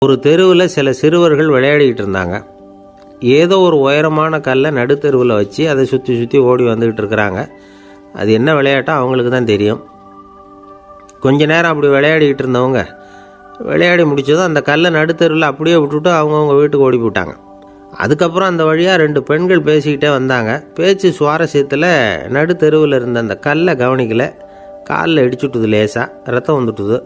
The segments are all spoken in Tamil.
ஒரு தெருவில் சில சிறுவர்கள் விளையாடிக்கிட்டு இருந்தாங்க. ஏதோ ஒரு உயரமான கல்லை நடுத்தெருவில் வச்சு அதை சுற்றி சுற்றி ஓடி வந்துக்கிட்டு இருக்கிறாங்க. அது என்ன விளையாட்டோ அவங்களுக்கு தான் தெரியும். கொஞ்ச நேரம் அப்படி விளையாடிக்கிட்டு இருந்தவங்க விளையாடி முடித்ததும் அந்த கல்லை நடுத்தெருவில் அப்படியே விட்டுட்டு அவங்கவுங்க வீட்டுக்கு ஓடி போட்டாங்க. அதுக்கப்புறம் அந்த வழியாக 2 பெண்கள் பேசிக்கிட்டே வந்தாங்க. பேச்சு சுவாரஸ்யத்தில் நடுத்தெருவில் இருந்த அந்த கல்லை கவனிக்கலை. காலில் இடிச்சுட்டுது, லேசாக ரத்தம் வந்துட்டுது,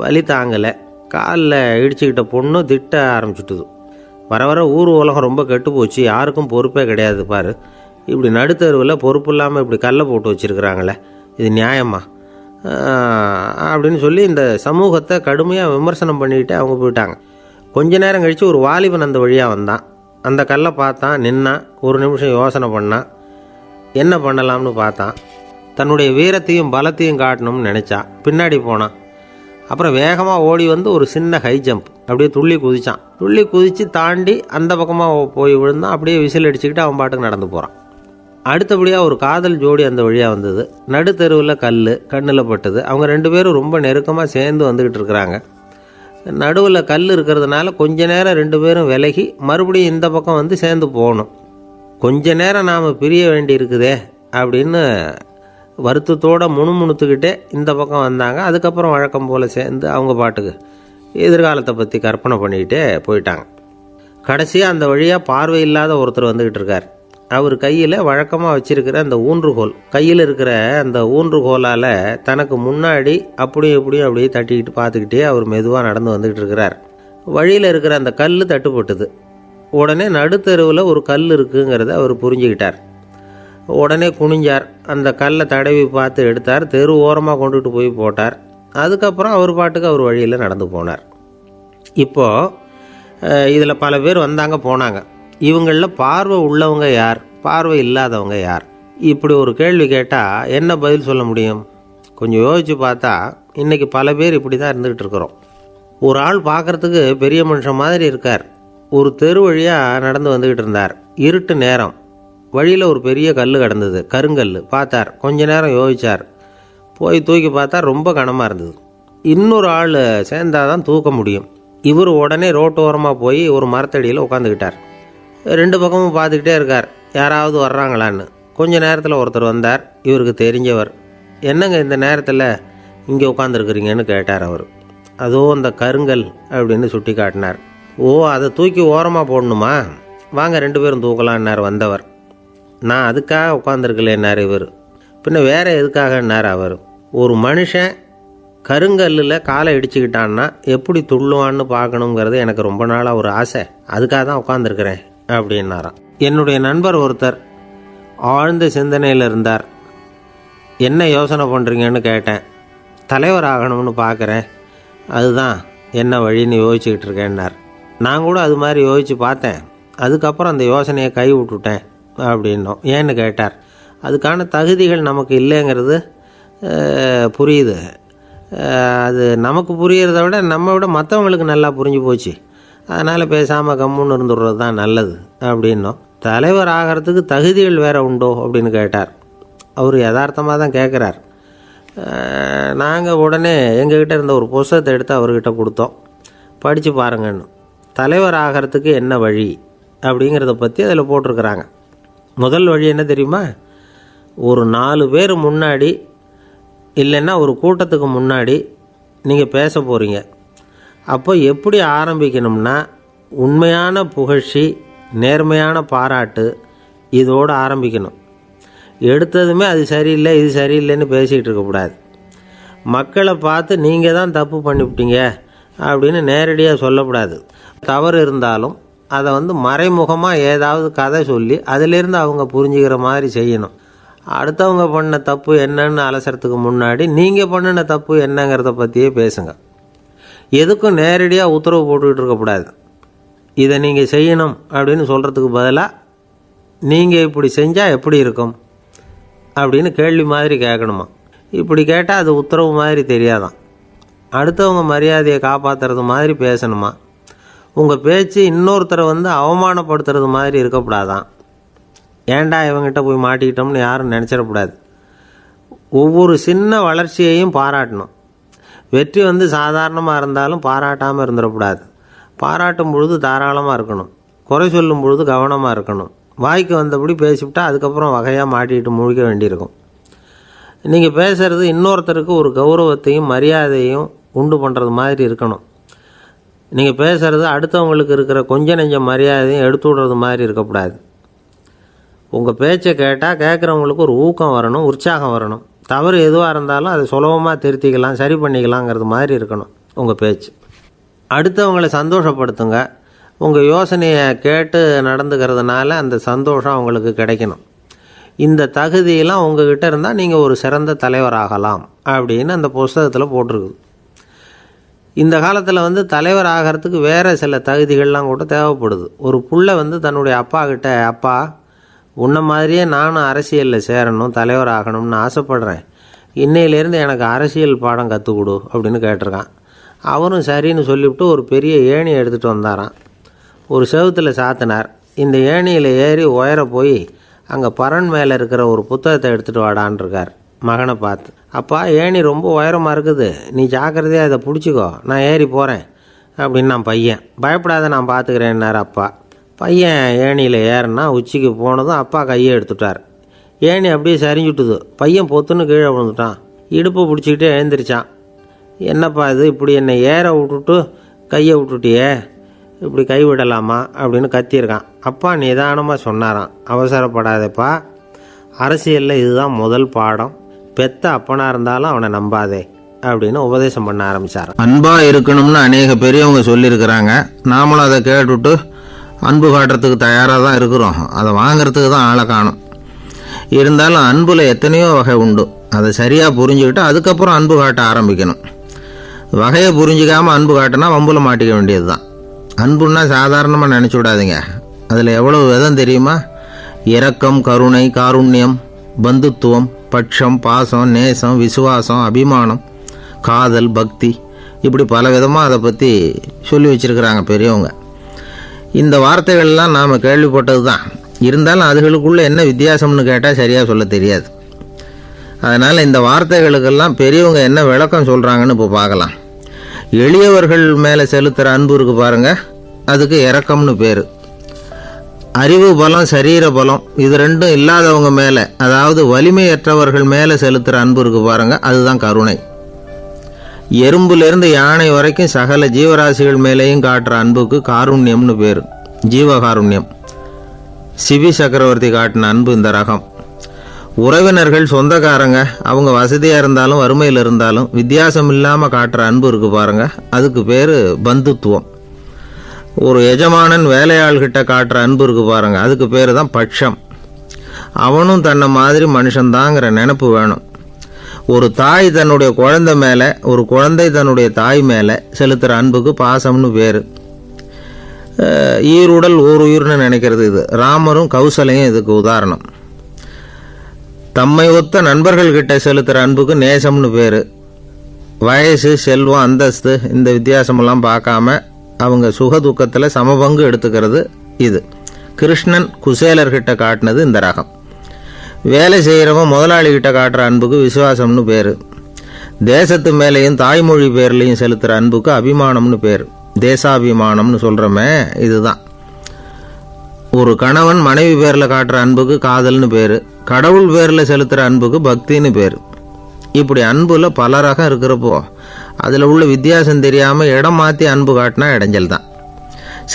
வலி தாங்கலை. காலில் இடிச்சுக்கிட்ட பொண்ணு திட்ட ஆரம்பிச்சுட்டுது. வர வர ஊர் உலகம் ரொம்ப கெட்டு போச்சு, யாருக்கும் பொறுப்பே கிடையாது பாரு, இப்படி நடுத்தருவில் பொறுப்பு இல்லாமல் இப்படி கல்லை போட்டு வச்சுருக்குறாங்களே, இது நியாயமா அப்படின்னு சொல்லி இந்த சமூகத்தை கடுமையாக விமர்சனம் பண்ணிக்கிட்டு அவங்க போயிட்டாங்க. கொஞ்ச நேரம் கழித்து ஒரு வாலிபன் அந்த வழியாக வந்தான். அந்த கல்லை பார்த்தான், நின்னான், ஒரு நிமிஷம் யோசனை பண்ணான். என்ன பண்ணலாம்னு பார்த்தான். தன்னுடைய வீரத்தையும் பலத்தையும் காட்டணும்னு நினச்சான். பின்னாடி போனான். அப்புறம் வேகமாக ஓடி வந்து ஒரு சின்ன ஹை ஜம்ப் அப்படியே துள்ளி குதித்தான். துள்ளி குதித்து தாண்டி அந்த பக்கமாக போய் விழுந்தான். அப்படியே விசில் அடிச்சுக்கிட்டு அவன் பாட்டுக்கு நடந்து போகிறான். அடுத்தபடியாக ஒரு காதல் ஜோடி அந்த வழியாக வந்தது. நடுத்தெருவில் கல் கண்ணில் பட்டது. அவங்க 2 பேரும் ரொம்ப நெருக்கமாக சேர்ந்து வந்துக்கிட்டு இருக்கிறாங்க. நடுவில் கல் இருக்கிறதுனால கொஞ்ச நேரம் 2 பேரும் விலகி மறுபடியும் இந்த பக்கம் வந்து சேர்ந்து போகணும். கொஞ்ச நேரம் நாம் பிரிய வேண்டி இருக்குதே அப்படின்னு வருத்தத்தோடு முணுமுணுத்துக்கிட்டே இந்த பக்கம் வந்தாங்க. அதுக்கப்புறம் வழக்கம் போல் சேர்ந்து அவங்க பாட்டுக்கு எதிர்காலத்தை பற்றி கற்பனை பண்ணிக்கிட்டே போயிட்டாங்க. கடைசியாக அந்த வழியாக பார்வை இல்லாத ஒருத்தர் வந்துக்கிட்டு இருக்கார். அவர் கையில் வழக்கமாக வச்சுருக்கிற அந்த ஊன்றுகோல், கையில் இருக்கிற அந்த ஊன்றுகோலால் தனக்கு முன்னாடி அப்படியே அப்படியே தட்டிக்கிட்டு பார்த்துக்கிட்டே அவர் மெதுவாக நடந்து வந்துக்கிட்டு இருக்கிறார். வழியில் இருக்கிற அந்த கல் தட்டுப்பட்டுது. உடனே நடுத்தெருவில் ஒரு கல் இருக்குங்கிறத அவர் புரிஞ்சுக்கிட்டார். உடனே குனிஞ்சார். அந்த கல்லை தடவி பார்த்து எடுத்தார். தெரு ஓரமாக கொண்டுட்டு போய் போட்டார். அதுக்கப்புறம் அவர் பாட்டுக்கு அவர் வழியில் நடந்து போனார். இப்போது இதில் பல பேர் வந்தாங்க போனாங்க. இவங்களில் பார்வை உள்ளவங்க யார், பார்வை இல்லாதவங்க யார்? இப்படி ஒரு கேள்வி கேட்டால் என்ன பதில் சொல்ல முடியும்? கொஞ்சம் யோசித்து பார்த்தா இன்றைக்கி பல பேர் இப்படி தான் இருந்துக்கிட்டு இருக்கிறோம். ஒரு ஆள் பார்க்குறதுக்கு பெரிய மனுஷன் மாதிரி இருக்கார். ஒரு தெரு வழியாக நடந்து வந்துக்கிட்டு இருந்தார். இருட்டு நேரம். வழியில் ஒரு பெரிய கல் கிடந்தது, கருங்கல். பார்த்தார். கொஞ்ச நேரம் யோசித்தார். போய் தூக்கி பார்த்தா ரொம்ப கனமாக இருந்தது. இன்னொரு ஆள் சேர்ந்தாதான் தூக்க முடியும். இவர் உடனே ரோட்டு ஓரமாக போய் ஒரு மரத்தடியில் உட்காந்துக்கிட்டார். 2 பக்கமும் பார்த்துக்கிட்டே இருக்கார், யாராவது வர்றாங்களான்னு. கொஞ்ச நேரத்தில் ஒருத்தர் வந்தார். இவருக்கு தெரிஞ்சவர். என்னங்க இந்த நேரத்தில் இங்கே உட்காந்துருக்குறீங்கன்னு கேட்டார் அவர். அதோ அந்த கருங்கல் அப்படின்னு சுட்டி காட்டினார். ஓ, அதை தூக்கி ஓரமாக போடணுமா? வாங்க 2 பேரும் தூக்கலான்னார் வந்தவர். நான் அதுக்காக உட்காந்துருக்கலேன்னார் இவர். பின்ன வேறு எதுக்காகன்னார் அவர். ஒரு மனுஷன் கருங்கல்லில் காலை இடிச்சுக்கிட்டான்னா எப்படி துள்ளுவான்னு பார்க்கணுங்கிறது எனக்கு ரொம்ப நாளாக ஒரு ஆசை, அதுக்காக தான் உட்காந்துருக்கிறேன் அப்படின்னாராம். என்னுடைய நண்பர் ஒருத்தர் ஆழ்ந்த சிந்தனையில் இருந்தார். என்ன யோசனை பண்ணுறீங்கன்னு கேட்டேன். தலைவர் ஆகணும்னு பார்க்குறேன், அதுதான் என்ன வழின்னு யோசிச்சுக்கிட்டு இருக்கேன்னார். நான் கூட அது மாதிரி யோசித்து பார்த்தேன். அதுக்கப்புறம் அந்த யோசனையை கை விட்டுட்டேன் அப்படின்னோம். ஏன்னு கேட்டார். அதுக்கான தகுதிகள் நமக்கு இல்லைங்கிறது புரியுது. அது நமக்கு புரியறத விட நம்ம விட மற்றவங்களுக்கு நல்லா புரிஞ்சு போச்சு. அதனால் பேசாமல் கம்முன்னு இருந்துடுறது தான் நல்லது அப்படின்னோம். தலைவர் ஆகிறதுக்கு தகுதிகள் வேறு உண்டோ அப்படின்னு கேட்டார். அவர் யதார்த்தமாக தான் கேட்குறார். நாங்கள் உடனே எங்ககிட்ட இருந்த ஒரு புத்தகத்தை எடுத்து அவர்கிட்ட கொடுத்தோம். படித்து பாருங்கன்னு. தலைவர் ஆகிறதுக்கு என்ன வழி அப்படிங்கிறத பற்றி அதில் போட்டிருக்கிறாங்க. முதல் வழி என்ன தெரியுமா? ஒரு 4 பேர் முன்னாடி இல்லைன்னா ஒரு கூட்டத்துக்கு முன்னாடி நீங்கள் பேச போகிறீங்க. அப்போ எப்படி ஆரம்பிக்கணும்னா, உண்மையான புகழ்ச்சி, நேர்மையான பாராட்டு, இதோடு ஆரம்பிக்கணும். எடுத்ததுமே அது சரியில்லை இது சரியில்லைன்னு பேசிகிட்டு இருக்கக்கூடாது. மக்களை பார்த்து நீங்கள் தான் தப்பு பண்ணிவிட்டீங்க அப்படின்னு நேரடியாக சொல்லக்கூடாது. தவறு இருந்தாலும் அதை மறைமுகமாக ஏதாவது கதை சொல்லி அதிலேருந்து அவங்க புரிஞ்சுக்கிற மாதிரி செய்யணும். அடுத்தவங்க பண்ண தப்பு என்னன்னு அலசறதுக்கு முன்னாடி நீங்கள் பண்ணின தப்பு என்னங்கிறத பற்றியே பேசுங்க. எதுக்கும் நேரடியாக உத்தரவு போட்டுக்கிட்டு இருக்கக்கூடாது. இதை நீங்கள் செய்யணும் அப்படின்னு சொல்கிறதுக்கு பதிலாக நீங்கள் இப்படி செஞ்சால் எப்படி இருக்கும் அப்படின்னு கேள்வி மாதிரி கேட்கணுமா. இப்படி கேட்டால் அது உத்தரவு மாதிரி தெரியாதான். அடுத்தவங்க மரியாதையை காப்பாற்றுறது மாதிரி பேசணுமா. உங்கள் பேச்சு இன்னொருத்தரை அவமானப்படுத்துறது மாதிரி இருக்கக்கூடாதான். ஏண்டா இவங்கிட்ட போய் மாட்டிக்கிட்டோம்னு யாரும் நினச்சிடக்கூடாது. ஒவ்வொரு சின்ன வளர்ச்சியையும் பாராட்டணும். வெற்றி சாதாரணமாக இருந்தாலும் பாராட்டாமல் இருந்துடக்கூடாது. பாராட்டும் பொழுது தாராளமாக இருக்கணும், குறை சொல்லும் பொழுது கவனமாக இருக்கணும். வாய்க்கு வந்தபடி பேசிவிட்டா அதுக்கப்புறம் வகையாக மாட்டிட்டு முழிக்க வேண்டியிருக்கும். நீங்கள் பேசுகிறது இன்னொருத்தருக்கு ஒரு கௌரவத்தையும் மரியாதையும் உண்டு பண்ணுறது மாதிரி இருக்கணும். நீங்கள் பேசுகிறது அடுத்தவங்களுக்கு இருக்கிற கொஞ்ச நெஞ்ச மரியாதையும் எடுத்து விடுறது மாதிரி இருக்கக்கூடாது. உங்கள் பேச்சை கேட்டால் கேட்குறவங்களுக்கு ஒரு ஊக்கம் வரணும், உற்சாகம் வரணும். தவறு எதுவாக இருந்தாலும் அதை சுலபமாக திருத்திக்கலாம், சரி பண்ணிக்கலாங்கிறது மாதிரி இருக்கணும் உங்கள் பேச்சு. அடுத்தவங்களை சந்தோஷப்படுத்துங்க. உங்கள் யோசனையை கேட்டு நடந்துக்கிறதுனால அந்த சந்தோஷம் அவங்களுக்கு கிடைக்கணும். இந்த தகுதியெல்லாம் உங்ககிட்ட இருந்தால் நீங்கள் ஒரு சிறந்த தலைவராகலாம் அப்படின்னு அந்த புஸ்தகத்தில் போட்டிருக்குது. இந்த காலத்தில் தலைவர் ஆகிறதுக்கு வேறு சில தகுதிகள்லாம் கூட தேவைப்படுது. ஒரு புள்ள தன்னுடைய அப்பா கிட்ட, அப்பா உன்ன மாதிரியே நானும் அரசியலில் சேரணும், தலைவர் ஆகணும்னு ஆசைப்படுறேன், இன்னையிலேருந்து எனக்கு அரசியல் பாடம் கற்றுக் கொடு அப்படின்னு கேட்டிருக்கான். அவரும் சரின்னு சொல்லிவிட்டு ஒரு பெரிய ஏணியை எடுத்துகிட்டு வந்தாராம். ஒரு செவுத்தில் சாத்தினார். இந்த ஏணியில் ஏறி உயர போய் அங்கே பரன் மேலே இருக்கிற ஒரு புத்தகத்தை எடுத்துகிட்டு வாடான் இருக்கார். மகனை பார்த்து, அப்பா ஏணி ரொம்ப உயரமாக இருக்குது, நீ ஜாக்கிரதையாக அதை பிடிச்சிக்கோ, நான் ஏறி போகிறேன் அப்படின்னு நான் பையன். பயப்படாத, நான் பார்த்துக்கிறேன்னார் அப்பா. பையன் ஏணியில் ஏறினா உச்சிக்கு போனதும் அப்பா கையை எடுத்துட்டார். ஏணி அப்படியே சரிஞ்சுட்டுது. பையன் பொத்துன்னு கீழே விழுந்துட்டான். இடுப்பை பிடிச்சிக்கிட்டே எழுந்திரிச்சான். என்னப்பா இது, இப்படி என்னை ஏற விட்டுட்டு கையை விட்டுட்டியே, இப்படி கை விடலாமா அப்படின்னு கத்தியிருக்கான். அப்பா நிதானமாக சொன்னாராம், அவசரப்படாதேப்பா, அரசியலில் இதுதான் முதல் பாடம், பெத்த அப்பனாக இருந்தாலும் அவனை நம்பாதே அப்படின்னு உபதேசம் பண்ண ஆரம்பித்தார். அன்பாக இருக்கணும்னு அநேக பெரியவங்க சொல்லியிருக்கிறாங்க. நாமளும் அதை கேட்டுவிட்டு அன்பு காட்டுறதுக்கு தயாராக தான் இருக்கிறோம். அதை வாங்கிறதுக்கு தான் ஆளை காணும். இருந்தாலும் அன்பில் எத்தனையோ வகை உண்டு. அதை சரியாக புரிஞ்சுக்கிட்டு அதுக்கப்புறம் அன்பு காட்ட ஆரம்பிக்கணும். வகையை புரிஞ்சிக்காமல் அன்பு காட்டினா வம்புல மாட்டிக்க வேண்டியது தான். அன்புன்னா சாதாரணமாக நினச்சி விடாதீங்க. அதில் எவ்வளவு விதம் தெரியுமா? இரக்கம், கருணை, காருண்யம், பந்துத்துவம், பட்சம், பாசம், நேசம், விசுவாசம், அபிமானம், காதல், பக்தி, இப்படி பல விதமாக அதை பற்றி சொல்லி வச்சுருக்கிறாங்க பெரியவங்க. இந்த வார்த்தைகள்லாம் நாம் கேள்விப்பட்டது தான். இருந்தாலும் அதுகளுக்குள்ளே என்ன வித்தியாசம்னு கேட்டால் சரியாக சொல்ல தெரியாது. அதனால் இந்த வார்த்தைகளுக்கெல்லாம் பெரியவங்க என்ன விளக்கம் சொல்கிறாங்கன்னு இப்போ பார்க்கலாம். எளியவர்கள் மேலே செலுத்துகிற அன்பு இருக்கு பாருங்கள், அதுக்கு இரக்கம்னு பேர். அறிவு பலம், சரீர பலம், இது ரெண்டும் இல்லாதவங்க மேலே, அதாவது வலிமையற்றவர்கள் மேலே செலுத்துகிற அன்பு இருக்கு பாருங்கள், அதுதான் கருணை. எறும்புலேருந்து யானை வரைக்கும் சகல ஜீவராசிகள் மேலேயும் காட்டுற அன்புக்கு காருண்யம்னு பேர், ஜீவகாருண்யம். சிவி சக்கரவர்த்தி காட்டின அன்பு இந்த ரகம். உறவினர்கள், சொந்தக்காரங்க, அவங்க வசதியாக இருந்தாலும் வறுமையில் இருந்தாலும் வித்தியாசம் இல்லாமல் காட்டுற அன்பு இருக்கு பாருங்க, அதுக்கு பேர் பந்துத்துவம். ஒரு எஜமானன் வேலையாள்கிட்ட காட்டுற அன்பு இருக்கு பாருங்க, அதுக்கு பேர் தான் பட்சம். அவனும் தன்னை மாதிரி மனுஷன்தாங்கிற நினப்பு வேணும். ஒரு தாய் தன்னுடைய குழந்தை மேலே, ஒரு குழந்தை தன்னுடைய தாய் மேலே செலுத்துகிற அன்புக்கு பாசம்னு பேர். ஈருடல் ஓர் உயிர்னு நினைக்கிறது இது. ராமரும் கௌசலையும் இதுக்கு உதாரணம். தம்மை ஒத்த நண்பர்கள்கிட்ட செலுத்துகிற அன்புக்கு நேசம்னு பேர். வயசு, செல்வம், அந்தஸ்து, இந்த வித்தியாசமெல்லாம் பார்க்காம அவங்க சுக துக்கத்தில் சமபங்கு எடுத்துக்கிறது இது. கிருஷ்ணன் குசேலர்கிட்ட காட்டினது இந்த ரகம். வேலை செய்கிறவன் முதலாளிகிட்ட காட்டுற அன்புக்கு விசுவாசம்னு பேர். தேசத்து மேலேயும் தாய்மொழி பேர்லையும் செலுத்துகிற அன்புக்கு அபிமானம்னு பேர். தேசாபிமானம்னு சொல்கிறோமே, இதுதான். ஒரு கணவன் மனைவி பேரில் காட்டுற அன்புக்கு காதல்னு பேர். கடவுள் பேரில் செலுத்துகிற அன்புக்கு பக்தின்னு பேர். இப்படி அன்புல பல ரகம் இருக்கிறப்போ அதில் உள்ள வித்தியாசம் தெரியாமல் இடம் மாற்றி அன்பு காட்டினா இடைஞ்சல் தான்.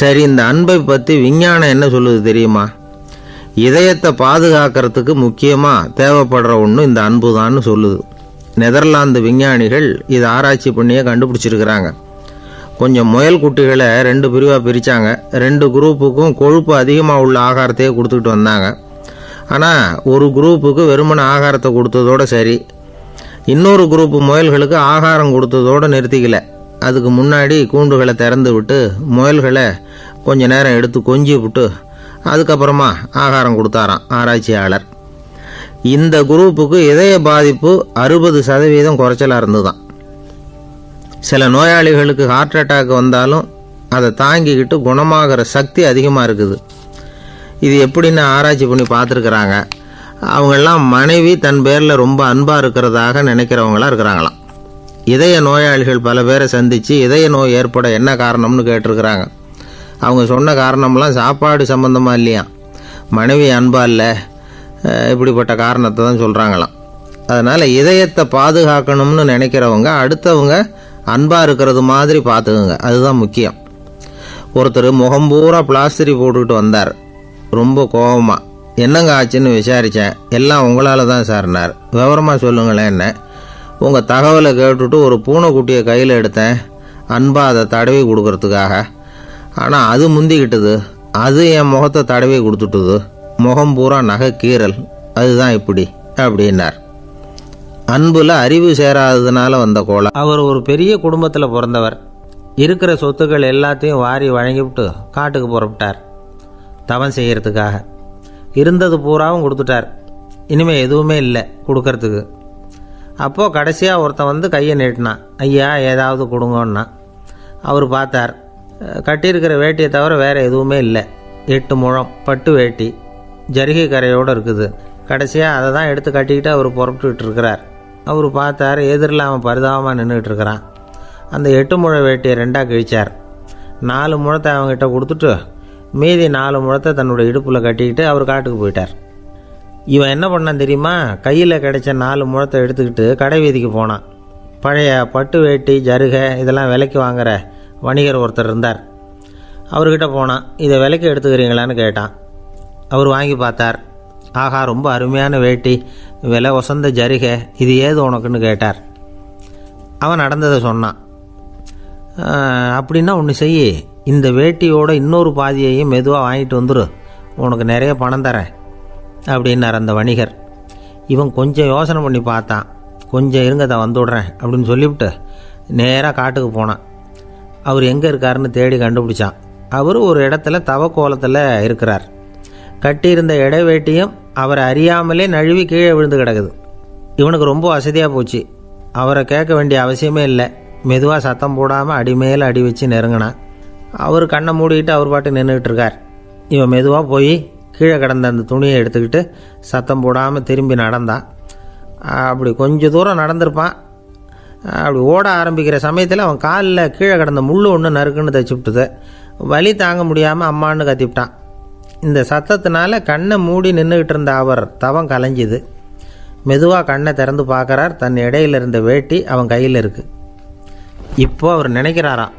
சரி, இந்த அன்பை பற்றி விஞ்ஞானம் என்ன சொல்லுது தெரியுமா? இதயத்தை பாதுகாக்கிறதுக்கு முக்கியமாக தேவைப்படுற ஒன்று இந்த அன்பு தான்னு சொல்லுது. நெதர்லாந்து விஞ்ஞானிகள் இதை ஆராய்ச்சி பண்ணியே கண்டுபிடிச்சிருக்கிறாங்க. கொஞ்சம் முயல் குட்டிகளை 2 பிரிவாக பிரித்தாங்க. 2 குரூப்புக்கும் கொழுப்பு அதிகமாக உள்ள ஆகாரத்தையே கொடுத்துக்கிட்டு வந்தாங்க. ஆனால் ஒரு குரூப்புக்கு வெறுமன ஆகாரத்தை கொடுத்ததோடு சரி, இன்னொரு குரூப்பு முயல்களுக்கு ஆகாரம் கொடுத்ததோடு நிறுத்திக்கல. அதுக்கு முன்னாடி கூண்டுகளை திறந்து விட்டு முயல்களை கொஞ்ச நேரம் எடுத்து கொஞ்சி விட்டு அதுக்கப்புறமா ஆகாரம் கொடுத்தாராம் ஆராய்ச்சியாளர். இந்த குரூப்புக்கு இதய பாதிப்பு 60% குறைச்சலாக இருந்துதான். சில நோயாளிகளுக்கு ஹார்ட் அட்டாக் வந்தாலும் அதை தாங்கிக்கிட்டு குணமாகிற சக்தி அதிகமாக இருக்குது. இது எப்படின்னு ஆராய்ச்சி பண்ணி பார்த்துருக்குறாங்க. அவங்கெல்லாம் மனைவி தன் பேரில் ரொம்ப அன்பாக இருக்கிறதாக நினைக்கிறவங்களாம் இருக்கிறாங்களாம். இதய நோயாளிகள் பல பேரை சந்தித்து இதய நோய் ஏற்பட என்ன காரணம்னு கேட்டிருக்கிறாங்க. அவங்க சொன்ன காரணம்லாம் சாப்பாடு சம்மந்தமாக இல்லையா, மனைவி அன்பா இல்லை, இப்படிப்பட்ட காரணத்தை தான் சொல்கிறாங்களாம். அதனால் இதயத்தை பாதுகாக்கணும்னு நினைக்கிறவங்க அடுத்தவங்க அன்பாக இருக்கிறது மாதிரி பார்த்துக்குங்க, அதுதான் முக்கியம். ஒருத்தர் முகம் பூரா பிளாஸ்டரி போட்டுக்கிட்டு வந்தார், ரொம்ப கோபமாக. என்னங்க ஆச்சுன்னு விசாரித்தேன். எல்லாம் உங்களால் தான் சார்னார். விவரமாக சொல்லுங்களேன். என்ன உங்கள் தகவலை கேட்டுட்டு ஒரு பூனைக்குட்டியை கையில் எடுத்தேன், அன்பாக அதை தடவி கொடுக்கறதுக்காக. ஆனால் அது முந்திக்கிட்டது, அது என் முகத்தை தடவி கொடுத்துட்டுது, முகம் பூரா நகை கீறல், அதுதான் இப்படி அப்படின்னார். அன்புல அறிவு சேராததுனால வந்த கோலம். அவர் ஒரு பெரிய குடும்பத்தில் பிறந்தவர். இருக்கிற சொத்துக்கள் எல்லாத்தையும் வாரி வழங்கிவிட்டு காட்டுக்கு புறப்பட்டார் தவம் செய்யறதுக்காக. இருந்தது பூராவும் கொடுத்துட்டார், இனிமேல் எதுவுமே இல்லை கொடுக்கறதுக்கு. அப்போது கடைசியாக ஒருத்தன் வந்து கையை நீட்டினான். ஐயா ஏதாவது கொடுங்கன்னா. அவர் பார்த்தார், கட்டியிருக்கிற வேட்டியை தவிர வேறு எதுவுமே இல்லை. 8 முழம் பட்டு வேட்டி, ஜரிகை கரையோடு இருக்குது. கடைசியாக அதை தான் எடுத்து கட்டிக்கிட்டு அவர் புறப்பட்டுக்கிட்டு இருக்கிறார். அவர் பார்த்தார், எதிரில் அவன் பரிதாபமாக நின்றுக்கிட்டு இருக்கிறான். அந்த 8 முழ வேட்டியை 2ஆக கிழிச்சார். 4 முழத்தை அவங்ககிட்ட கொடுத்துட்டு மீதி 4 முழத்தை தன்னோட இடுப்பில் கட்டிக்கிட்டு அவர் காட்டுக்கு போயிட்டார். இவன் என்ன பண்ணான் தெரியுமா? கையில் கிடைச்ச 4 முழத்தை எடுத்துக்கிட்டு கடை வீதிக்கு போனான். பழைய பட்டு வேட்டி ஜருகை இதெல்லாம் விலைக்கு வாங்குற வணிகர் ஒருத்தர் இருந்தார். அவர்கிட்ட போனான். இதை விலைக்கு எடுத்துக்கிறீங்களான்னு கேட்டான். அவர் வாங்கி பார்த்தார். ஆகா, ரொம்ப அருமையான வேட்டி, விலை ஒசந்த ஜருகை, இது ஏது உனக்குன்னு கேட்டார். அவன் நடந்ததை சொன்னான். அப்படின்னா ஒன்று செய்ய, இந்த வேட்டியோட இன்னொரு பாதியையும் மெதுவாக வாங்கிட்டு வந்துரு, உனக்கு நிறைய பணம் தரேன் அப்படின்னார் அந்த வணிகர். இவன் கொஞ்சம் யோசனை பண்ணி பார்த்தான். கொஞ்சம் இருங்க, தான் வந்துவிடுறேன் அப்படின்னு சொல்லிவிட்டு நேராக காட்டுக்கு போனான். அவர் எங்கே இருக்காருன்னு தேடி கண்டுபிடிச்சான். அவர் ஒரு இடத்துல தவக்கோலத்தில் இருக்கிறார். கட்டியிருந்த இடைவேட்டியும் அவரை அறியாமலே நழுவி கீழே விழுந்து கிடக்குது. இவனுக்கு ரொம்ப வசதியாக போச்சு. அவரை கேட்க வேண்டிய அவசியமே இல்லை. மெதுவாக சத்தம் போடாமல் அடி மேலே அடி வச்சு நெருங்கினான். அவர் கண்ணை மூடிக்கிட்டு அவர் பாட்டு நின்றுக்கிட்டு இருக்கார். இவன் மெதுவாக போய் கீழே கிடந்த அந்த துணியை எடுத்துக்கிட்டு சத்தம் போடாமல் திரும்பி நடந்தான். அப்படி கொஞ்சம் தூரம் நடந்திருப்பான். அப்படி ஓட ஆரம்பிக்கிற சமயத்தில் அவன் காலில் கீழே கிடந்த முள் ஒன்று நறுக்குன்னு தைச்சி விட்டுது. வலி தாங்க முடியாமல் அம்மான்னு கத்திவிட்டான். இந்த சத்தத்தினால கண்ணை மூடி நின்றுக்கிட்டு இருந்த அவர் தவம் கலைஞ்சிது. மெதுவாக கண்ணை திறந்து பார்க்குறார். தன் இடையில இருந்த வேட்டி அவன் கையில் இருக்குது. இப்போ அவர் நினைக்கிறாராம்,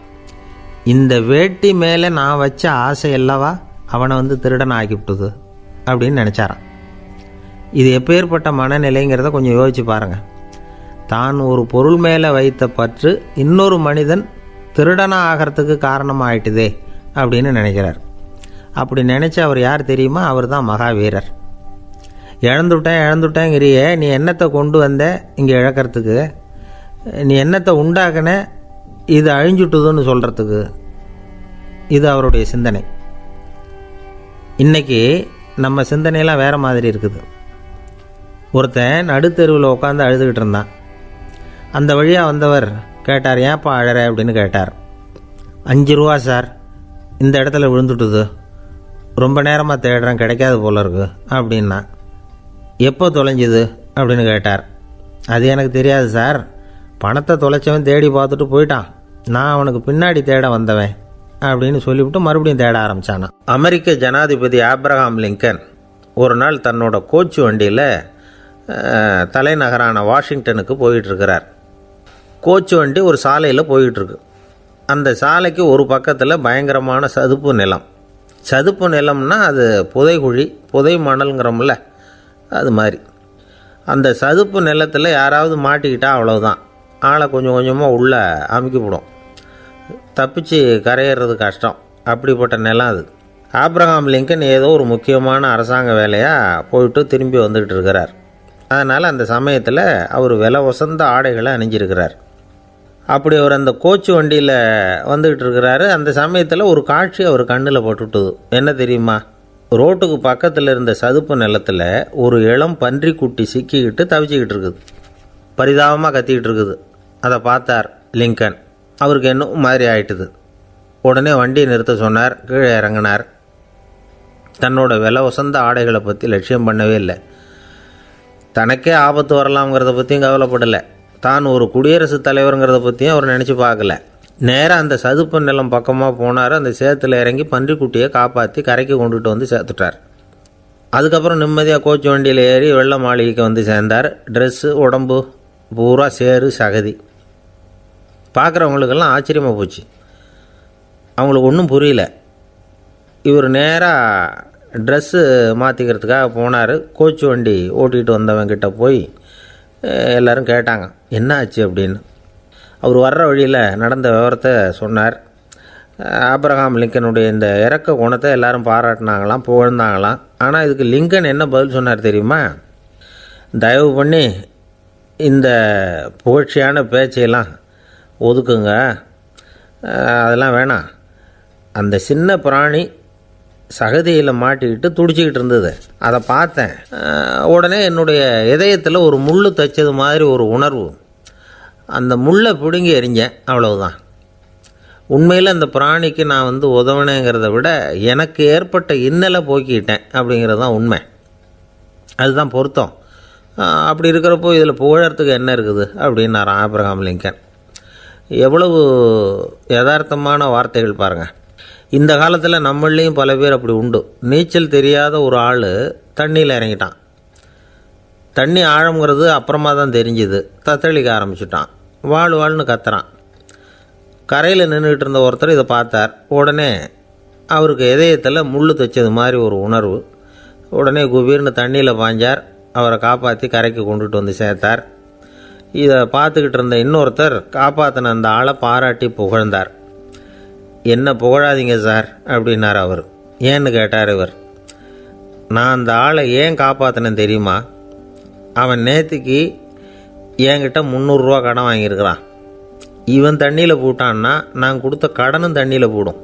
இந்த வேட்டி மேலே நான் வச்ச ஆசை அல்லவா அவனை வந்து திருடன் ஆக்கிவிட்டுது அப்படின்னு நினச்சாரான். இது எப்பேற்பட்ட மனநிலைங்கிறத கொஞ்சம் யோசிச்சு பாருங்கள். தான் ஒரு பொருள் மேலே வைத்த பற்று இன்னொரு மனிதன் திருடனாக ஆகிறதுக்கு காரணமாக ஆயிட்டுதே அப்படின்னு நினைக்கிறார். அப்படி நினச்ச அவர் யார் தெரியுமா? அவர் தான் மகாவீரர். இழந்துட்டேங்கிறியே, நீ என்னத்தை கொண்டு வந்த இங்கே இழக்கிறதுக்கு? நீ என்னத்தை உண்டாக்குன இது அழிஞ்சுட்டுதுன்னு சொல்கிறதுக்கு? இது அவருடைய சிந்தனை. இன்றைக்கி நம்ம சிந்தனையெல்லாம் வேறு மாதிரி இருக்குது. ஒருத்தன் நடுத்தெருவில் உட்காந்து அழுதுகிட்டு இருந்தான். அந்த வழியாக வந்தவர் கேட்டார், ஏன்ப்பா அழற அப்படின்னு கேட்டார். 5 ரூபா சார், இந்த இடத்துல விழுந்துட்டுது, ரொம்ப நேரமாக தேடுறேன், கிடைக்காது போல இருக்கு அப்படின்னா. எப்போ தொலைஞ்சுது அப்படின்னு கேட்டார். அது எனக்கு தெரியாது சார், பணத்தை தொலைச்சவன் தேடி பார்த்துட்டு போயிட்டான், நான் அவனுக்கு பின்னாடி தேட வந்தவன் அப்படின்னு சொல்லிவிட்டு மறுபடியும் தேட ஆரம்பித்தானா. அமெரிக்க ஜனாதிபதி ஆப்ரஹாம் லிங்கன் ஒரு நாள் தன்னோட கோச்சு வண்டியில் தலைநகரான வாஷிங்டனுக்கு போயிட்டுருக்கிறார். கோச்சு வண்டி ஒரு சாலையில் போயிட்டுருக்கு. அந்த சாலைக்கு ஒரு பக்கத்தில் பயங்கரமான சதுப்பு நிலம். சதுப்பு நிலம்னா அது புதைகுழி, புதை மணல்ங்கிறோம்ல, அது மாதிரி. அந்த சதுப்பு நிலத்தில் யாராவது மாட்டிக்கிட்டா அவ்வளோதான், ஆளை கொஞ்சம் கொஞ்சமாக உள்ளே அமுக்கிவிடும், தப்பிச்சு கரையிறது கஷ்டம். அப்படிப்பட்ட நிலம் அது. ஆப்ரஹாம் லிங்கன் ஏதோ ஒரு முக்கியமான அரசாங்க வேலையாக போயிட்டு திரும்பி வந்துக்கிட்டு இருக்கிறார். அதனால் அந்த சமயத்தில் அவர் விலை உசந்த ஆடைகளை அணிஞ்சிருக்கிறார். அப்படி அவர் அந்த கோச்சு வண்டியில் வந்துக்கிட்டு இருக்கிறாரு. அந்த சமயத்தில் ஒரு காட்சி அவர் கண்ணில் பட்டுட்டுது. என்ன தெரியுமா? ரோட்டுக்கு பக்கத்தில் இருந்த சதுப்பு நிலத்தில் ஒரு இளம் பன்றிக்குட்டி சிக்கிக்கிட்டு தவிச்சிக்கிட்டு இருக்குது. பரிதாபமாக கத்திக்கிட்டு இருக்குது. அதை பார்த்தார் லிங்கன். அவருக்கு என்ன மாதிரி ஆயிட்டுது. உடனே வண்டியை நிறுத்த சொன்னார். கீழே இறங்கினார். தன்னோட விலை உசந்த ஆடைகளை பற்றி லட்சியம் பண்ணவே இல்லை. தனக்கே ஆபத்து வரலாம்ங்கிறத பற்றியும் கவலைப்படலை. தான் ஒரு குடியரசுத் தலைவருங்கிறத பற்றியும் அவர் நினச்சி பார்க்கல. நேராக அந்த சதுப்பு நிலம் பக்கமாக போனார். அந்த சேத்துல இறங்கி பன்றிக்குட்டியை காப்பாற்றி கரைக்கு கொண்டுட்டு வந்து சேர்த்துட்டார். அதுக்கப்புறம் நிம்மதியாக கோச்சு வண்டியில் ஏறி வெள்ளை மாளிகைக்கு வந்து சேர்ந்தார். ட்ரெஸ்ஸு உடம்பு பூரா சேறு சகதி. பார்க்குறவங்களுக்கெல்லாம் ஆச்சரியமாக போச்சு. அவங்களுக்கு ஒன்றும் புரியல. இவர் நேராக ட்ரெஸ்ஸு மாற்றிக்கிறதுக்காக போனார். கோச்சு வண்டி ஓட்டிகிட்டு வந்தவங்கிட்ட போய் எல்லோரும் கேட்டாங்க என்ன ஆச்சு அப்படின்னு. அவர் வர்ற வழியில் நடந்த விவரத்தை சொன்னார். ஆபிரகாம் லிங்கனுடைய இந்த இறக்க குணத்தை எல்லாரும் பாராட்டினாங்களாம், புகழ்ந்தாங்களாம். ஆனால் இதுக்கு லிங்கன் என்ன பதில் சொன்னார் தெரியுமா? தயவு பண்ணி இந்த புகழ்ச்சியான பேச்சையெல்லாம் ஒதுக்குங்க, அதெல்லாம் வேணாம். அந்த சின்ன பிராணி சகதியில் மாட்டிக்கிட்டு துடிச்சிக்கிட்டு இருந்தது, அதை பார்த்தேன். உடனே என்னுடைய இதயத்தில் ஒரு முள் தைச்சது மாதிரி ஒரு உணர்வு. அந்த முள்ளை பிடுங்கி எறிஞ்சேன், அவ்வளவுதான். உண்மையில் அந்த பிராணிக்கு நான் உதவினேங்கிறத விட எனக்கு ஏற்பட்ட இன்னலை போக்கிட்டேன் அப்படிங்கிறது தான் உண்மை. அதுதான் பொருத்தம். அப்படி இருக்கிறப்போ இதில் புகழறதுக்கு என்ன இருக்குது அப்படின்னாராம் ஆபிரகாம் லிங்கன். எவ்வளவு யதார்த்தமான வார்த்தைகள் பாருங்கள். இந்த காலத்தில் நம்மளையும் பல பேர் அப்படி உண்டு. நீச்சல் தெரியாத ஒரு ஆள் தண்ணியில் இறங்கிட்டான். தண்ணி ஆழங்கிறது அப்புறமா தான் தெரிஞ்சுது. தத்தளிக்க ஆரம்பிச்சிட்டான். வாழ்னு கத்துறான். கரையில் நின்றுட்டு இருந்த ஒருத்தர் இதை பார்த்தார். உடனே அவருக்கு இதயத்தில் முள் தைச்சது மாதிரி ஒரு உணர்வு. உடனே குபீர்னு தண்ணியில் பாய்ஞ்சார். அவரை காப்பாற்றி கரைக்கு கொண்டுட்டு வந்து சேர்த்தார். இதை பார்த்துக்கிட்டு இருந்த இன்னொருத்தர் காப்பாற்றின அந்த ஆளை பாராட்டி புகழ்ந்தார். என்ன புகழாதீங்க சார் அப்படின்னார் அவர். ஏன்னு கேட்டார் இவர். நான் அந்த ஆளை ஏன் காப்பாற்றினேன் தெரியுமா? அவன் நேற்றுக்கு என்கிட்ட 300 ரூபா கடன் வாங்கியிருக்கிறான். இவன் தண்ணியில் போட்டான்னா நான் கொடுத்த கடனும் தண்ணியில் போடும்.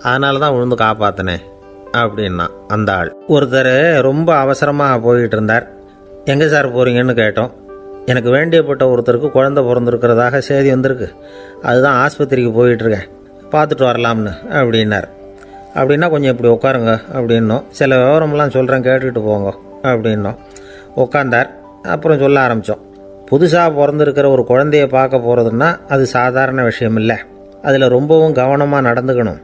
அதனால தான் விழுந்து காப்பாற்றினேன் அப்படின்னா அந்த ஆள். ஒருத்தர் ரொம்ப அவசரமாக போய்கிட்டு இருந்தார். எங்கே சார் போகிறீங்கன்னு கேட்டோம். எனக்கு வேண்டியப்பட்ட ஒருத்தருக்கு குழந்தை பிறந்திருக்கிறதாக செய்தி வந்திருக்கு, அதுதான் ஆஸ்பத்திரிக்கு போயிட்டுருக்கேன், பார்த்துட்டு வரலாம்னு அப்படின்னார். அப்படின்னா கொஞ்சம் இப்படி உட்காருங்க அப்படின்னோம். சில விவரமெல்லாம் சொல்கிறேன், கேட்டுக்கிட்டு போங்க அப்படின்னோம். உட்காந்தார். அப்புறம் சொல்ல ஆரம்பித்தோம். புதுசாக பிறந்திருக்கிற ஒரு குழந்தைய பார்க்க போகிறதுன்னா அது சாதாரண விஷயம் இல்லை. அதில் ரொம்பவும் கவனமாக நடந்துக்கணும்.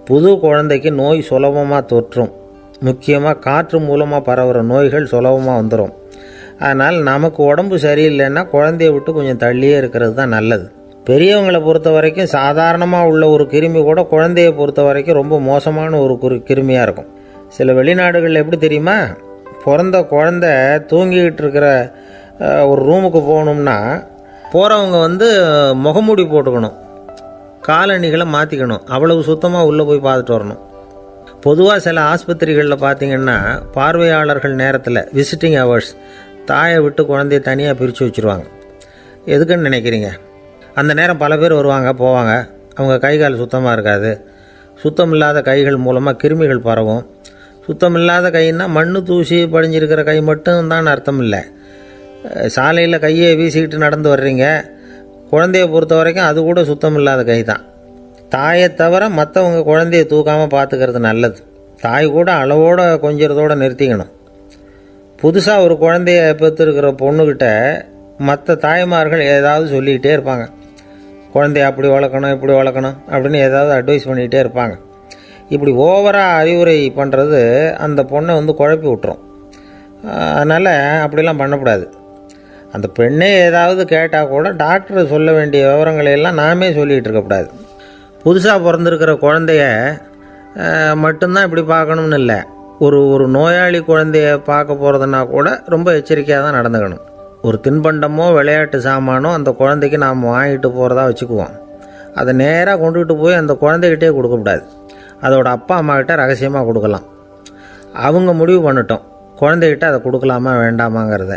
புது குழந்தைக்கு நோய் சுலபமாக தொற்றும். முக்கியமாக காற்று மூலமாக பரவுகிற நோய்கள் சுலபமாக வந்துடும். அதனால் நமக்கு உடம்பு சரியில்லைன்னா குழந்தைய விட்டு கொஞ்சம் தள்ளியே இருக்கிறது தான் நல்லது. பெரியவங்களை பொறுத்த வரைக்கும் சாதாரணமாக உள்ள ஒரு கிருமி கூட குழந்தையை பொறுத்த வரைக்கும் ரொம்ப மோசமான ஒரு கிருமியாக இருக்கும். சில வெளிநாடுகளில் எப்படி தெரியுமா? பிறந்த குழந்தை தூங்கிக்கிட்டு இருக்கிற ஒரு ரூமுக்கு போகணும்னா போகிறவங்க முகமூடி போட்டுக்கணும், காலணிகளை மாற்றிக்கணும், அவ்வளவு சுத்தமாக உள்ளே போய் பார்த்துட்டு வரணும். பொதுவாக சில ஆஸ்பத்திரிகளில் பார்த்திங்கன்னா பார்வையாளர்கள் நேரத்தில் விசிட்டிங் ஹவர்ஸ் தாயை விட்டு குழந்தைய தனியாக பிரித்து வச்சுருவாங்க. எதுக்குன்னு நினைக்கிறீங்க? அந்த நேரம் பல பேர் வருவாங்க போவாங்க. அவங்க கை கால் சுத்தமாக இருக்காது. சுத்தம் இல்லாத கைகள் மூலமாக கிருமிகள் பரவும். சுத்தம் இல்லாத கைன்னா மண் தூசி படிஞ்சிருக்கிற கை மட்டும் தான் அர்த்தம் இல்லை. சாலையில் கையை வீசிக்கிட்டு நடந்து வர்றீங்க, குழந்தைய பொறுத்த வரைக்கும் அது கூட சுத்தம் இல்லாத கை தான். தாயை தவிர மற்றவங்க குழந்தைய தூக்காமல் பார்த்துக்கிறது நல்லது. தாய் கூட அளவோடு கொஞ்சிறதோடு நிறுத்திக்கணும். புதுசாக ஒரு குழந்தைய பெற்றுருக்கிற பொண்ணுக்கிட்ட மற்ற தாய்மார்கள் ஏதாவது சொல்லிக்கிட்டே இருப்பாங்க. குழந்தைய அப்படி வளர்க்கணும் இப்படி வளர்க்கணும் அப்படின்னு ஏதாவது அட்வைஸ் பண்ணிக்கிட்டே இருப்பாங்க. இப்படி ஓவராக அறிவுரை பண்ணுறது அந்த பொண்ணை குழப்பி விட்டுரும். அதனால் அப்படிலாம் பண்ணக்கூடாது. அந்த பெண்ணே ஏதாவது கேட்டால் கூட டாக்டர் சொல்ல வேண்டிய விவரங்களையெல்லாம் நாமே சொல்லிகிட்டு இருக்கக்கூடாது. புதுசாக பிறந்திருக்கிற குழந்தைய மட்டும்தான் இப்படி பார்க்கணும்னு இல்லை. ஒரு நோயாளி குழந்தைய பார்க்க போகிறதுனா கூட ரொம்ப எச்சரிக்கையாக தான் நடந்துக்கணும். ஒரு தின்பண்டமோ விளையாட்டு சாமானோ அந்த குழந்தைக்கு நாம் வாங்கிட்டு போகிறதா வச்சுக்குவோம். அதை நேராக கொண்டுகிட்டு போய் அந்த குழந்தைகிட்டே கொடுக்கக்கூடாது. அதோட அப்பா அம்மாக்கிட்ட ரகசியமாக கொடுக்கலாம். அவங்க முடிவு பண்ணட்டும் குழந்தைகிட்ட அதை கொடுக்கலாமா வேண்டாமாங்கிறத.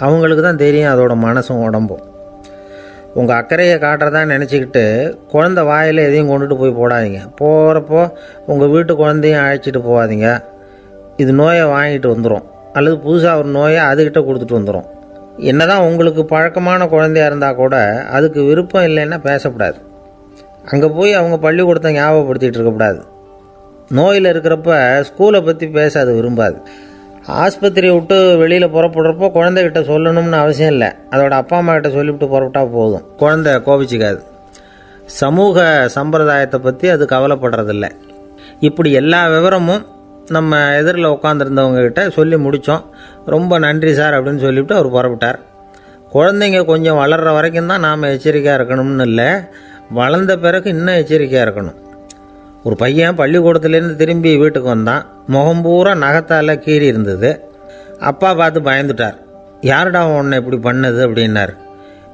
அவங்களுக்கு தான் தெரியும் அதோட மனசும் உடம்பும். உங்கள் அக்கறையை காட்டுறதா நினச்சிக்கிட்டு குழந்தை வாயில் எதையும் கொண்டுட்டு போய் போடாதீங்க. போகிறப்போ உங்கள் வீட்டு குழந்தையும் அழைச்சிட்டு போகாதீங்க. இது நோயை வாங்கிட்டு வந்துடும், அல்லது புதுசாக ஒரு நோயை அதுக்கிட்ட கொடுத்துட்டு வந்துடும். என்னதான் உங்களுக்கு பழக்கமான குழந்தையாக இருந்தால் கூட அதுக்கு விருப்பம் இல்லைன்னா பேசக்கூடாது. அங்கே போய் அவங்க பள்ளிக்கூடத்தை ஞாபகப்படுத்திகிட்டு இருக்கக்கூடாது. நோயில் இருக்கிறப்ப ஸ்கூலை பற்றி பேச அது விரும்பாது. ஆஸ்பத்திரியை விட்டு வெளியில் புறப்படுறப்போ குழந்தைகிட்ட சொல்லணும்னு அவசியம் இல்லை. அதோட அப்பா அம்மா கிட்ட சொல்லிவிட்டு புறப்பட்டா போதும், குழந்தை கோபிச்சிக்காது. சமூக சம்பிரதாயத்தை பற்றி அது கவலைப்படுறதில்ல. இப்படி எல்லா விவரமும் நம்ம எதிரில் உட்காந்துருந்தவங்ககிட்ட சொல்லி முடித்தோம். ரொம்ப நன்றி சார் அப்படின்னு சொல்லிவிட்டு அவர் புறப்பட்டார். குழந்தைங்க கொஞ்சம் வளர்கிற வரைக்கும் தான் நாம் எச்சரிக்கையாக இருக்கணும்னு இல்லை, வளர்ந்த பிறகு இன்னும் எச்சரிக்கையாக இருக்கணும். ஒரு பையன் பள்ளிக்கூடத்துலேருந்து திரும்பி வீட்டுக்கு வந்தான். முகம் பூரா நகத்தால் கீறி இருந்தது. அப்பா பார்த்து பயந்துட்டார். யாருடா உன்னை இப்படி பண்ணது அப்படின்னார்.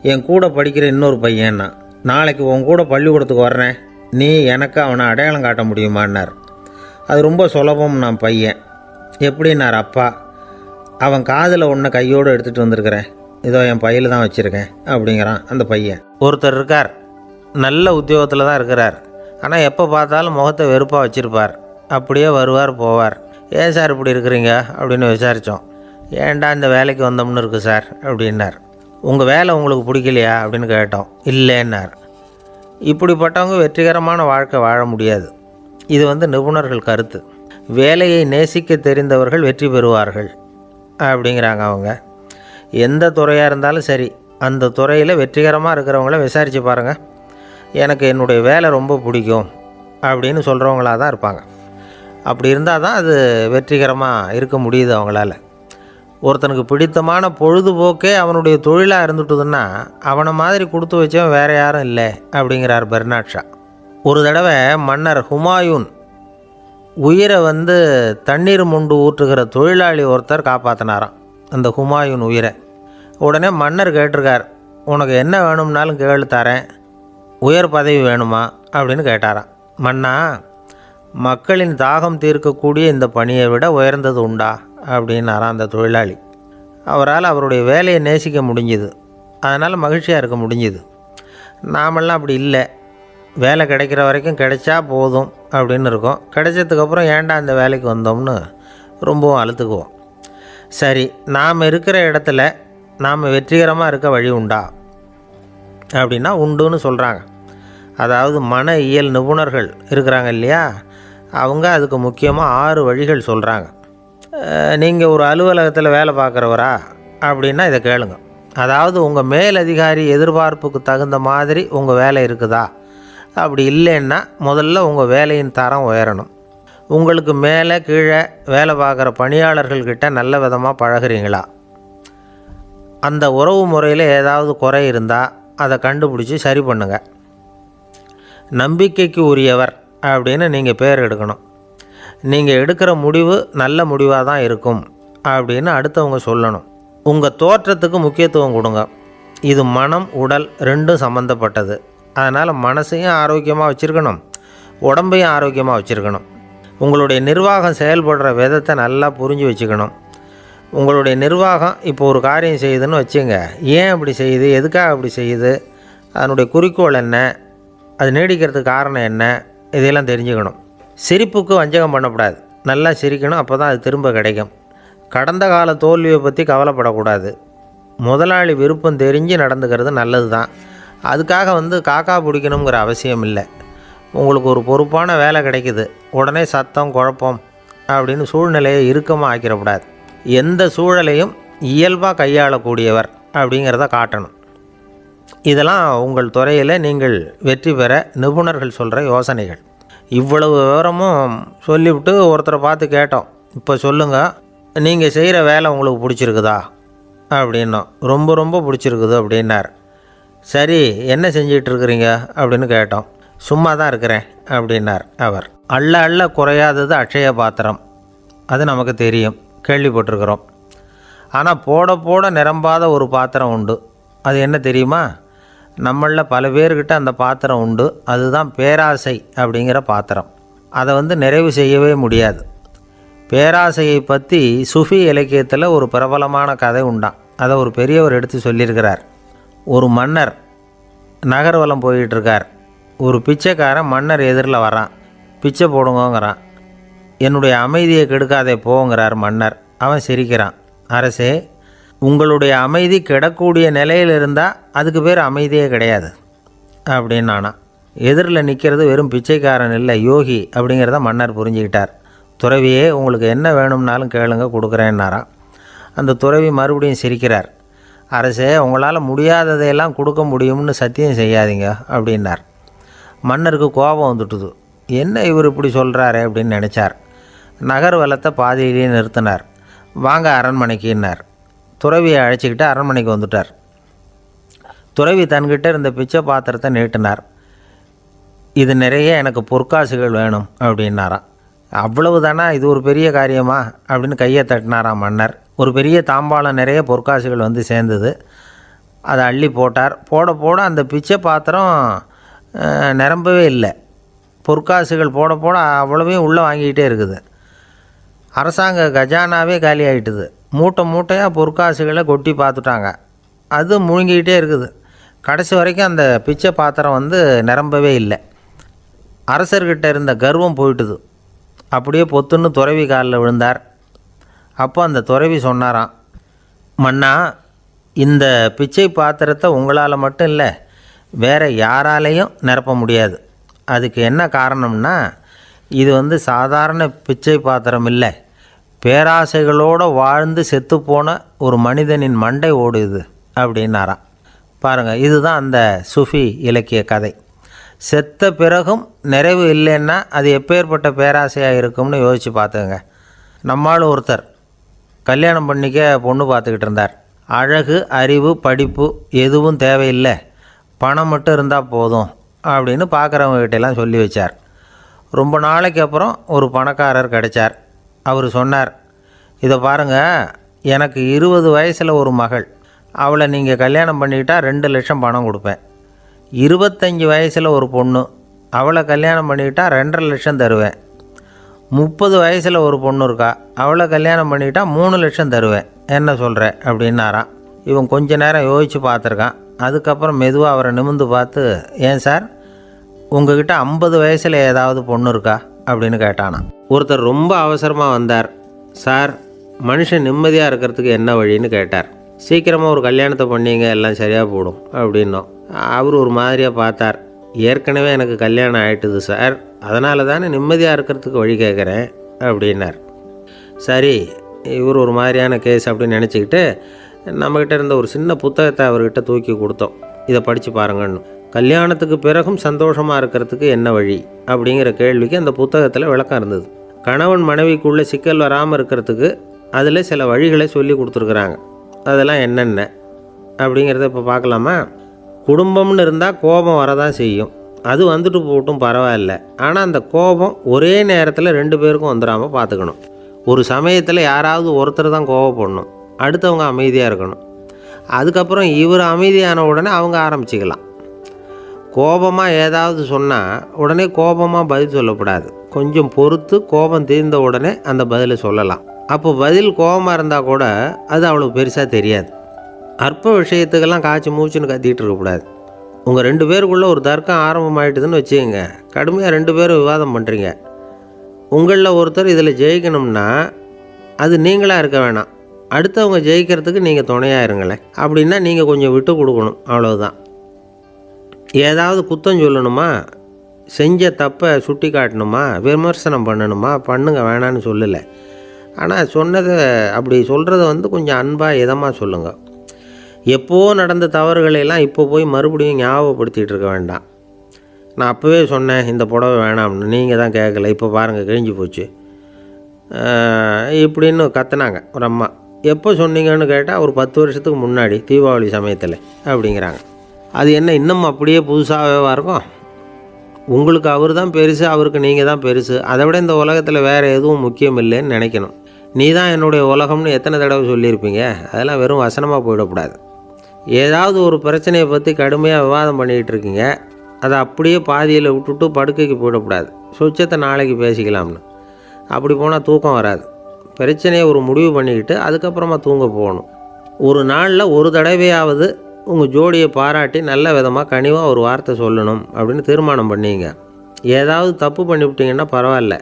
என் கூட படிக்கிற இன்னொரு பையன்னா. நாளைக்கு உன் கூட பள்ளிக்கூடத்துக்கு வர்றேன், நீ எனக்கு அவனை அடையாளம் காட்ட முடியுமான்னார். அது ரொம்ப சுலபம் நான் பையன். எப்படின்னார் அப்பா. அவன் காதில் ஒன்றை கையோடு எடுத்துகிட்டு வந்திருக்கிறேன், இதோ என் பையில் தான் வச்சுருக்கேன் அப்படிங்கிறான் அந்த பையன். ஒருத்தர் இருக்கார், நல்ல உத்தியோகத்தில் தான் இருக்கிறார். ஆனால் எப்போ பார்த்தாலும் முகத்தை வெறுப்பாக வச்சுருப்பார். அப்படியே வருவார் போவார். ஏன் சார் இப்படி இருக்கிறீங்க அப்படின்னு விசாரித்தோம். ஏன்டா இந்த வேலைக்கு வந்தோம்னு இருக்குது சார் அப்படின்னார். உங்கள் வேலை உங்களுக்கு பிடிக்கலையா அப்படின்னு கேட்டோம். இல்லைன்னார். இப்படிப்பட்டவங்க வெற்றிகரமான வாழ்க்கை வாழ முடியாது. இது நிபுணர்கள் கருத்து. வேலையை நேசிக்க தெரிந்தவர்கள் வெற்றி பெறுவார்கள் அப்படிங்கிறாங்க அவங்க. எந்த துறையாக இருந்தாலும் சரி, அந்த துறையில் வெற்றிகரமாக இருக்கிறவங்கள விசாரித்து பாருங்கள். எனக்கு என்னுடைய வேலை ரொம்ப பிடிக்கும் அப்படின்னு சொல்கிறவங்களாக தான் இருப்பாங்க. அப்படி இருந்தால் தான் அது வெற்றிகரமாக இருக்க முடியுது அவங்களால. ஒருத்தனுக்கு பிடித்தமான பொழுதுபோக்கே அவனுடைய தொழிலாக இருந்துட்டுதுன்னா அவனை மாதிரி கொடுத்து வச்சவன் வேறு யாரும் இல்லை அப்படிங்கிறார் பெர்னாட் ஷா. ஒரு தடவை மன்னர் ஹுமாயூன் உயிரை தண்ணீர் முண்டு ஊற்றுகிற தொழிலாளி ஒருத்தர் காப்பாற்றினாராம் அந்த ஹுமாயூன் உயிரை. உடனே மன்னர் கேட்டிருக்கார், உனக்கு என்ன வேணும்னாலும் கேளு தரேன், உயர் பதவி வேணுமா அப்படின்னு கேட்டாராம். மன்னா, மக்களின் தாகம் தீர்க்கக்கூடிய இந்த பணியை விட உயர்ந்தது உண்டா அப்படின்னாராம் அந்த தொழிலாளி. அவரால் அவருடைய வேலையை நேசிக்க முடிஞ்சுது, அதனால் மகிழ்ச்சியாக இருக்க முடிஞ்சுது. நாமெல்லாம் அப்படி இல்லை. வேலை கிடைக்கிற வரைக்கும் கிடைச்சா போதும் அப்படின்னு இருக்கோம். கிடைச்சதுக்கப்புறம் ஏன்டா இந்த வேலைக்கு வந்தோம்னு ரொம்பவும் அழுத்துக்குவோம். சரி, நாம் இருக்கிற இடத்துல நாம் வெற்றிகரமாக இருக்க வழி உண்டா அப்படின்னா உண்டுன்னு சொல்கிறாங்க. அதாவது மன இயல் நிபுணர்கள் இருக்கிறாங்க இல்லையா, அவங்க அதுக்கு முக்கியமாக 6 வழிகள் சொல்கிறாங்க. நீங்கள் ஒரு அலுவலகத்தில் வேலை பார்க்குறவரா அப்படின்னா இதை கேளுங்க. அதாவது உங்கள் மேலதிகாரி எதிர்பார்ப்புக்கு தகுந்த மாதிரி உங்கள் வேலை இருக்குதா? அப்படி இல்லைன்னா முதல்ல உங்கள் வேலையின் தரம் உயரணும். உங்களுக்கு மேலே கீழே வேலை பார்க்குற பணியாளர்கள்கிட்ட நல்ல விதமாக பழகிறீங்களா? அந்த உறவு முறையில் ஏதாவது குறை இருந்தால் அதை கண்டுபிடிச்சி சரி பண்ணுங்கள். நம்பிக்கைக்கு உரியவர் அப்படின்னு நீங்கள் பேர் எடுக்கணும். நீங்கள் எடுக்கிற முடிவு நல்ல முடிவாக தான் இருக்கும் அப்படின்னு அடுத்தவங்க சொல்லணும். உங்கள் தோற்றத்துக்கு முக்கியத்துவம் கொடுங்க. இது மனம் உடல் ரெண்டும் சம்மந்தப்பட்டது. அதனால் மனசையும் ஆரோக்கியமாக வச்சுருக்கணும், உடம்பையும் ஆரோக்கியமாக வச்சுருக்கணும். உங்களுடைய நிர்வாகம் செயல்படுற விதத்தை நல்லா புரிஞ்சு வச்சுக்கணும். உங்களுடைய நிர்வாகம் இப்போ ஒரு காரியம் செய்யுதுன்னு வச்சுங்க, ஏன் அப்படி செய்யுது, எதுக்காக அப்படி செய்யுது, அதனுடைய குறிக்கோள் என்ன, அது நீடிக்கிறதுக்கு காரணம் என்ன, இதையெல்லாம் தெரிஞ்சுக்கணும். சிரிப்புக்கு வஞ்சகம் பண்ணக்கூடாது, நல்லா சிரிக்கணும், அப்போ தான் அது திரும்ப கிடைக்கும். கடந்த கால தோல்வியை பற்றி கவலைப்படக்கூடாது. முதலாளி விருப்பம் தெரிஞ்சு நடந்துக்கிறது நல்லது தான். அதுக்காக காக்கா பிடிக்கணுங்கிற அவசியம் இல்லை. உங்களுக்கு ஒரு பொறுப்பான வேலை கிடைக்குது, உடனே சத்தம் குழப்பம் அப்படின்னு சூழ்நிலையை இறுக்கமாக ஆக்கிடக்கூடாது. எந்த சூழலையும் இயல்பாக கையாளக்கூடியவர் அப்படிங்கிறத காட்டணும். இதெல்லாம் உங்கள் துறையில் நீங்கள் வெற்றி பெற நிபுணர்கள் சொல்கிற யோசனைகள். இவ்வளவு விவரமும் சொல்லிவிட்டு ஒருத்தரை பார்த்து கேட்டோம், இப்போ சொல்லுங்கள், நீங்கள் செய்கிற வேலை உங்களுக்கு பிடிச்சிருக்குதா அப்படின்னோம். ரொம்ப ரொம்ப பிடிச்சிருக்குது அப்படின்னார். சரி, என்ன செஞ்சிகிட்ருக்குறீங்க அப்படின்னு கேட்டோம். சும்மா தான் இருக்கிறேன் அப்படின்னார் அவர். அள்ள அள்ள குறையாதது அட்சய பாத்திரம், அது நமக்கு தெரியும், கேள்விப்பட்டிருக்கிறோம். ஆனால் போட போட நிரம்பாத ஒரு பாத்திரம் உண்டு. அது என்ன தெரியுமா? நம்மளில் பல பேர்கிட்ட அந்த பாத்திரம் உண்டு. அதுதான் பேராசை அப்படிங்கிற பாத்திரம். அதை நிறைவு செய்யவே முடியாது. பேராசையை பற்றி சுஃபி இலக்கியத்தில் ஒரு பிரபலமான கதை உண்டான். அதை ஒரு பெரியவர் எடுத்து சொல்லியிருக்கிறார். ஒரு மன்னர் நகர்வலம் போயிட்டுருக்கார். ஒரு பிச்சைக்காரன் மன்னர் எதிரில் வரான். பிச்சை போடுங்கங்கிறான். என்னுடைய அமைதியை கெடுக்காதே போங்கிறார் மன்னர். அவன் சிரிக்கிறான். அரசே, உங்களுடைய அமைதி கெடக்கூடிய நிலையில் இருந்தால் அதுக்கு பேர் அமைதியே கிடையாது அப்படின்னு நானா. எதிரில் நிற்கிறது வெறும் பிச்சைக்காரன் இல்லை, யோகி அப்படிங்கிறத மன்னர் புரிஞ்சுக்கிட்டார். துறவியே, உங்களுக்கு என்ன வேணும்னாலும் கேளுங்க, கொடுக்குறேன்னாராம். அந்த துறவி மறுபடியும் சிரிக்கிறார். அரசே, உங்களால் முடியாததையெல்லாம் கொடுக்க முடியும்னு சத்தியம் செய்யாதீங்க அப்படின்னார். மன்னருக்கு கோபம் வந்துட்டுது. என்ன இவர் இப்படி சொல்கிறாரே அப்படின்னு நினச்சார். நகர்வலத்தை பாதியிலேயே நிறுத்தினார். வாங்க அரண்மனைக்குன்னார். துறவியை அழைச்சிக்கிட்டு அரண்மனைக்கு வந்துட்டார். துறவி தன்கிட்ட இருந்த பிச்சை பாத்திரத்தை நீட்டினார். இது நிறைய எனக்கு பொற்காசுகள் வேணும் அப்படின்னாராம். அவ்வளவு தானா, இது ஒரு பெரிய காரியமா அப்படின்னு கையை தட்டினாராம் மன்னர். ஒரு பெரிய தாம்பாளம் நிறைய பொற்காசுகள் வந்து சேர்ந்தது. அதை அள்ளி போட்டார். போட போட அந்த பிச்சை பாத்திரம் நிரம்பவே இல்லை. பொற்காசுகள் போட போட அவ்வளவையும் உள்ளே வாங்கிக்கிட்டே இருக்குது. அரசாங்க கஜானாவே காலி ஆகிட்டுது. மூட்டை மூட்டையாக பொற்காசுகளை கொட்டி பார்த்துட்டாங்க. அது முழுங்கிக்கிட்டே இருக்குது. கடைசி வரைக்கும் அந்த பிச்சை பாத்திரம் வந்து நிரம்பவே இல்லை. அரசர்கிட்ட இருந்த கர்வம் போயிட்டுது. அப்படியே பொத்துன்னு துறவி காலில் விழுந்தார். அப்போ அந்த துறவி சொன்னாராம், மன்னா, இந்த பிச்சை பாத்திரத்தை உங்களால் மட்டும் இல்லை, வேறு யாராலையும் நிரப்ப முடியாது. அதுக்கு என்ன காரணம்னா, இது வந்து சாதாரண பிச்சை பாத்திரம் இல்லை, பேராசைகளோடு வாழ்ந்து செத்துப்போன ஒரு மனிதனின் மண்டை ஓடுது அப்படின்னாராம். பாருங்கள், இதுதான் அந்த சுஃபி இலக்கிய கதை. செத்த பிறகும் நிறைவு இல்லைன்னா அது எப்பேற்பட்ட பேராசையாக இருக்கும்னு யோசித்து பார்த்துங்க. நம்மால் ஒருத்தர் கல்யாணம் பண்ணிக்க பொண்ணு பார்த்துக்கிட்டு இருந்தார். அழகு, அறிவு, படிப்பு எதுவும் தேவையில்லை, பணம் மட்டும் இருந்தால் போதும் அப்படின்னு பார்க்குறவங்ககிட்டெல்லாம் சொல்லி வச்சார். ரொம்ப நாளைக்கு அப்புறம் ஒரு பணக்காரர் கிடைச்சார். அவர் சொன்னார், இதை பாருங்கள், எனக்கு 20 வயசில் ஒரு மகள், அவளை நீங்கள் கல்யாணம் பண்ணிக்கிட்டா 2 லட்சம் பணம் கொடுப்பேன். 25 வயசில் ஒரு பொண்ணு, அவளை கல்யாணம் பண்ணிக்கிட்டா 2.5 லட்சம் தருவேன். 30 வயசில் ஒரு பொண்ணு இருக்கா, அவளை கல்யாணம் பண்ணிக்கிட்டா 3 லட்சம் தருவேன். என்ன சொல்கிற அப்படின்னாராம். இவன் கொஞ்ச நேரம் யோசித்து பார்த்துருக்கான். அதுக்கப்புறம் மெதுவாக அவரை நிமிர்ந்து பார்த்து, ஏன் சார், உங்ககிட்ட 50 வயசில் ஏதாவது பொண்ணு இருக்கா அப்படின்னு கேட்டானான். ஒருத்தர் ரொம்ப அவசரமாக வந்தார். சார், மனுஷன் நிம்மதியாக இருக்கிறதுக்கு என்ன வழின்னு கேட்டார். சீக்கிரமாக ஒரு கல்யாணத்தை பண்ணிங்க, எல்லாம் சரியாக போடும் அப்படின்னோம். அவர் ஒரு மாதிரியாக பார்த்தார். ஏற்கனவே எனக்கு கல்யாணம் ஆகிட்டுது சார், அதனால தானே நிம்மதியாக இருக்கிறதுக்கு வழி கேட்குறேன் அப்படின்னார். சரி, இவர் ஒரு மாதிரியான கேஸ் அப்படின்னு நினச்சிக்கிட்டு நம்மக்கிட்ட இருந்த ஒரு சின்ன புத்தகத்தை அவர்கிட்ட தூக்கி கொடுத்தோம். இதை படித்து பாருங்கன்னு. கல்யாணத்துக்கு பிறகும் சந்தோஷமாக இருக்கிறதுக்கு என்ன வழி அப்படிங்கிற கேள்விக்கு அந்த புத்தகத்தில் விளக்கம் இருந்தது. கணவன் மனைவிக்குள்ளே சிக்கல் வராமல் இருக்கிறதுக்கு அதில் சில வழிகளை சொல்லி கொடுத்துருக்குறாங்க. அதெல்லாம் என்னென்ன அப்படிங்கிறத இப்போ பார்க்கலாமா? குடும்பம்னு இருந்தால் கோபம் வரதான் செய்யும். அது வந்துட்டு போட்டும் பரவாயில்ல. ஆனால் அந்த கோபம் ஒரே நேரத்தில் 2 பேருக்கும் வந்துடாமல் பார்த்துக்கணும். ஒரு சமயத்தில் யாராவது ஒருத்தர் தான் கோபப்படணும், அடுத்தவங்க அமைதியாக இருக்கணும். அதுக்கப்புறம் இவர் அமைதியான உடனே அவங்க ஆரம்பிச்சிக்கலாம். கோபமாக ஏதாவது சொன்னால் உடனே கோபமாக பதில் சொல்லக்கூடாது. கொஞ்சம் பொறுத்து கோபம் தீர்ந்த உடனே அந்த பதிலை சொல்லலாம். அப்போ பதில் கோபமாக இருந்தால் கூட அது அவ்வளோ பெருசாக தெரியாது. அற்ப விஷயத்துக்கெல்லாம் காய்ச்சி மூச்சுன்னு கத்திகிட்டு இருக்கக்கூடாது. உங்கள் 2 பேருக்குள்ளே ஒரு தர்க்கம் ஆரம்பமாயிட்டுதுன்னு வச்சுக்கோங்க. கடுமையாக 2 பேரும் விவாதம் பண்ணுறீங்க. உங்களில் ஒருத்தர் இதில் ஜெயிக்கணும்னா அது நீங்களாக இருக்க வேணாம், அடுத்தவங்க ஜெயிக்கிறதுக்கு நீங்கள் துணையாக இருங்களேன். அப்படின்னா நீங்கள் கொஞ்சம் விட்டு கொடுக்கணும், அவ்வளோதான். ஏதாவது குத்தம் சொல்லணுமா, செஞ்ச தப்பை சுட்டி காட்டணுமா, விமர்சனம் பண்ணணுமா, பண்ணுங்க, வேணான்னு சொல்லலை. ஆனால் சொன்னதை அப்படி சொல்கிறத வந்து கொஞ்சம் அன்பாக இதமாக சொல்லுங்கள். எப்போது நடந்த தவறுகளையெல்லாம் இப்போ போய் மறுபடியும் ஞாபகப்படுத்திகிட்டு இருக்க வேண்டாம். நான் அப்போவே சொன்னேன் இந்த புடவை வேணாம்னு, நீங்கள் தான் கேட்கல, இப்போ பாருங்கள் கிழிஞ்சு போச்சு இப்படின்னு கத்துனாங்க ஒரு அம்மா. எப்போ சொன்னீங்கன்னு கேட்டால் ஒரு 10 வருஷத்துக்கு முன்னாடி தீபாவளி சமயத்தில் அப்படிங்கிறாங்க. அது என்ன இன்னும் அப்படியே புதுசாகவே இருக்கும்? உங்களுக்கு அவர் தான் பெருசு, அவருக்கு நீங்கள் தான் பெருசு. அதை விட இந்த உலகத்தில் வேறு எதுவும் முக்கியம் இல்லைன்னு நினைக்கணும். நீ தான் என்னுடைய உலகம்னு எத்தனை தடவை சொல்லியிருப்பீங்க? அதெல்லாம் வெறும் வசனமாக போயிடக்கூடாது. ஏதாவது ஒரு பிரச்சனையை பற்றி கடுமையாக விவாதம் பண்ணிக்கிட்டு இருக்கீங்க, அதை அப்படியே பாதியில் விட்டுட்டு படுக்கைக்கு போயிடக்கூடாது. சொச்சத்தை நாளைக்கு பேசிக்கலாம்னு. அப்படி போனால் தூக்கம் வராது. பிரச்சனையை ஒரு முடிவு பண்ணிக்கிட்டு அதுக்கப்புறமா தூங்க போகணும். ஒரு நாளில் ஒரு தடவையாவது உங்கள் ஜோடியை பாராட்டி நல்ல விதமாக கனிவாக ஒரு வார்த்தை சொல்லணும் அப்படின்னு தீர்மானம் பண்ணிங்க. ஏதாவது தப்பு பண்ணிவிட்டிங்கன்னா பரவாயில்ல,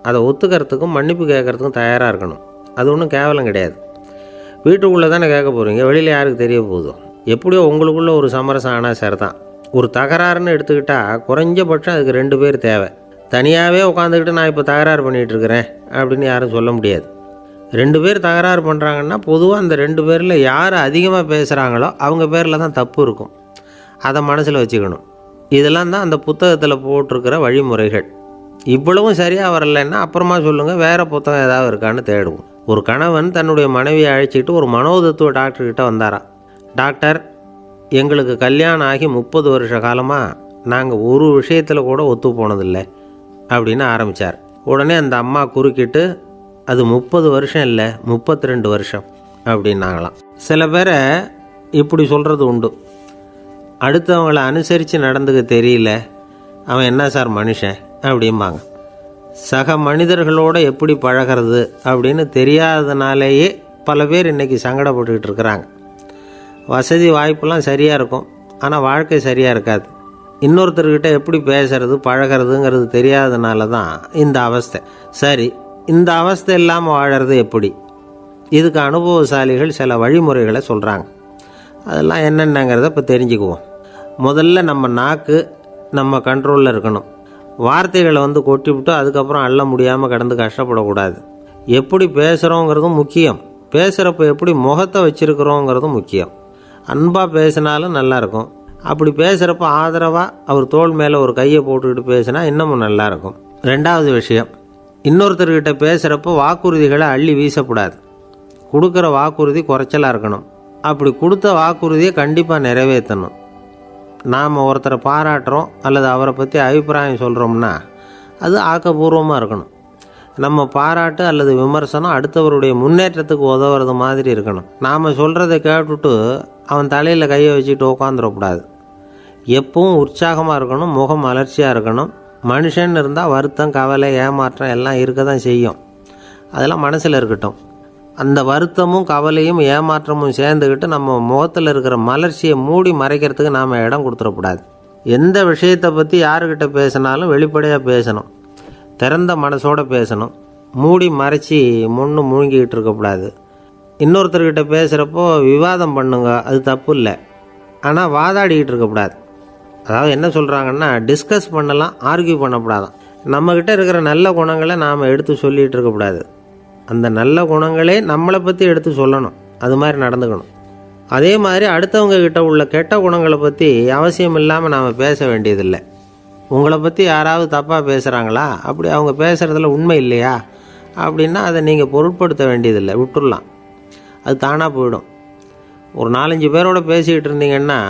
அதை ஒத்துக்கிறதுக்கும் மன்னிப்பு கேட்குறதுக்கும் தயாராக இருக்கணும். அது ஒன்றும் கேவலம் கிடையாது. வீட்டுக்குள்ளே தானே கேட்க போகிறீங்க, வெளியில் யாருக்கு தெரிய போகுதோ? எப்படியோ உங்களுக்குள்ளே ஒரு சமரசம் ஆனால் சரி தான். ஒரு தகராறுன்னு எடுத்துக்கிட்டால் குறைஞ்சபட்சம் அதுக்கு 2 பேர் தேவை. தனியாகவே உட்காந்துக்கிட்டு நான் இப்போ தகராறு பண்ணிகிட்ருக்கிறேன் அப்படின்னு யாரும் சொல்ல முடியாது. 2 பேர் தகராறு பண்ணுறாங்கன்னா பொதுவாக அந்த 2 பேரில் யார் அதிகமாக பேசுகிறாங்களோ அவங்க பேரில் தான் தப்பு இருக்கும். அதை மனசில் வச்சுக்கணும். இதெல்லாம் தான் அந்த புத்தகத்தில் போட்டிருக்கிற வழிமுறைகள். இவ்வளவும் சரியாக வரலைன்னா அப்புறமா சொல்லுங்கள், வேறு புத்தகம் ஏதாவது இருக்கான்னு தேடுவோம். ஒரு கணவன் தன்னுடைய மனைவியை அழைச்சிட்டு ஒரு மனோதத்துவ டாக்டர்கிட்ட வந்தாராம். டாக்டர், எங்களுக்கு கல்யாணம் ஆகி 30 வருஷ காலமாக நாங்கள் ஒரு விஷயத்தில் கூட ஒத்து போனதில்லை அப்படின்னு ஆரம்பித்தார். உடனே அந்த அம்மா குறுக்கிட்டு, அது 30 வருஷம் இல்லை 32 வருஷம் அப்படின்னாங்களாம். சில பேரை இப்படி சொல்கிறது உண்டு. அடுத்தவங்களை அனுசரித்து நடந்துக்க தெரியல, அவன் என்ன சார் மனுஷன் அப்படிம்பாங்க. சக மனிதர்களோடு எப்படி பழகிறது அப்படின்னு தெரியாததுனாலேயே பல பேர் இன்றைக்கி சங்கடப்பட்டுக்கிட்டு இருக்கிறாங்க. வசதி வாய்ப்பெல்லாம் சரியாக இருக்கும், ஆனால் வாழ்க்கை சரியாக இருக்காது. இன்னொருத்தர்கிட்ட எப்படி பேசுறது பழகிறதுங்கிறது தெரியாததுனால தான் இந்த அவஸ்தை. சரி, இந்த அவஸ்தை இல்லாமல் வாழறது எப்படி? இதுக்கு அனுபவசாலிகள் சில வழிமுறைகளை சொல்கிறாங்க. அதெல்லாம் என்னென்னங்கிறத இப்போ தெரிஞ்சுக்குவோம். முதல்ல நம்ம நாக்கு நம்ம கண்ட்ரோலில் இருக்கணும். வார்த்தைகளை கொட்டிவிட்டு அதுக்கப்புறம் அள்ள முடியாமல் கடந்து கஷ்டப்படக்கூடாது. எப்படி பேசுகிறோங்கிறதும் முக்கியம், பேசுகிறப்ப எப்படி முகத்தை வச்சுருக்கிறோங்கிறதும் முக்கியம். அன்பாக பேசினாலும் நல்லாயிருக்கும். அப்படி பேசுகிறப்ப ஆதரவாக அவர் தோள் மேலே ஒரு கையை போட்டுக்கிட்டு பேசினா இன்னமும் நல்லாயிருக்கும். 2வது விஷயம், இன்னொருத்தர்கிட்ட பேசுகிறப்போ வாக்குறுதிகளை அள்ளி வீசக்கூடாது. கொடுக்குற வாக்குறுதி குறைச்சலாக இருக்கணும். அப்படி கொடுத்த வாக்குறுதியை கண்டிப்பாக நிறைவேற்றணும். நாம் ஒருத்தரை பாராட்டுறோம் அல்லது அவரை பற்றி அபிப்பிராயம் சொல்கிறோம்னா அது ஆக்கப்பூர்வமாக இருக்கணும். நம்ம பாராட்டு அல்லது விமர்சனம் அடுத்தவருடைய முன்னேற்றத்துக்கு உதவுறது மாதிரி இருக்கணும். நாம் சொல்கிறத கேட்டுட்டு அவன் தலையில் கையை வச்சுட்டு உட்காந்துடக்கூடாது. எப்பவும் உற்சாகமாக இருக்கணும், முகம் மலர்ச்சியாக இருக்கணும். மனுஷன் இருந்தால் வருத்தம், கவலை, ஏமாற்றம் எல்லாம் இருக்க தான் செய்யும். அதெல்லாம் மனசில் இருக்கட்டும். அந்த வருத்தமும் கவலையும் ஏமாற்றமும் சேர்ந்துக்கிட்டு நம்ம முகத்தில் இருக்கிற மலர்ச்சியை மூடி மறைக்கிறதுக்கு நாம் இடம் கொடுத்துடக்கூடாது. எந்த விஷயத்தை பற்றி யாருக்கிட்ட பேசினாலும் வெளிப்படையாக பேசணும், திறந்த மனசோடு பேசணும். மூடி மறைச்சி முழுங்கிக்கிட்டு இருக்கக்கூடாது. இன்னொருத்தர்கிட்ட பேசுகிறப்போ விவாதம் பண்ணுங்க, அது தப்பு இல்லை. ஆனால் வாதாடிக்கிட்டு இருக்கக்கூடாது. அதாவது என்ன சொல்கிறாங்கன்னா, டிஸ்கஸ் பண்ணலாம், ஆர்கியூ பண்ணக்கூடாதான். நம்மக்கிட்ட இருக்கிற நல்ல குணங்களை நாம் எடுத்து சொல்லிகிட்டு இருக்கக்கூடாது. அந்த நல்ல குணங்களே நம்மளை பற்றி எடுத்து சொல்லணும். அது மாதிரி நடந்துக்கணும். அதே மாதிரி அடுத்தவங்க கிட்ட உள்ள கெட்ட குணங்களை பற்றி அவசியம் இல்லாமல் நாம் பேச வேண்டியதில்லை. உங்களை பற்றி யாராவது தப்பாக பேசுகிறாங்களா, அப்படி அவங்க பேசுகிறதுல உண்மை இல்லையா அப்படின்னா அதை நீங்கள் பொருட்படுத்த வேண்டியதில்லை, விட்டுடலாம். அது தானாக போயிடும். ஒரு 4-5 பேரோட பேசிக்கிட்டு இருந்தீங்கன்னா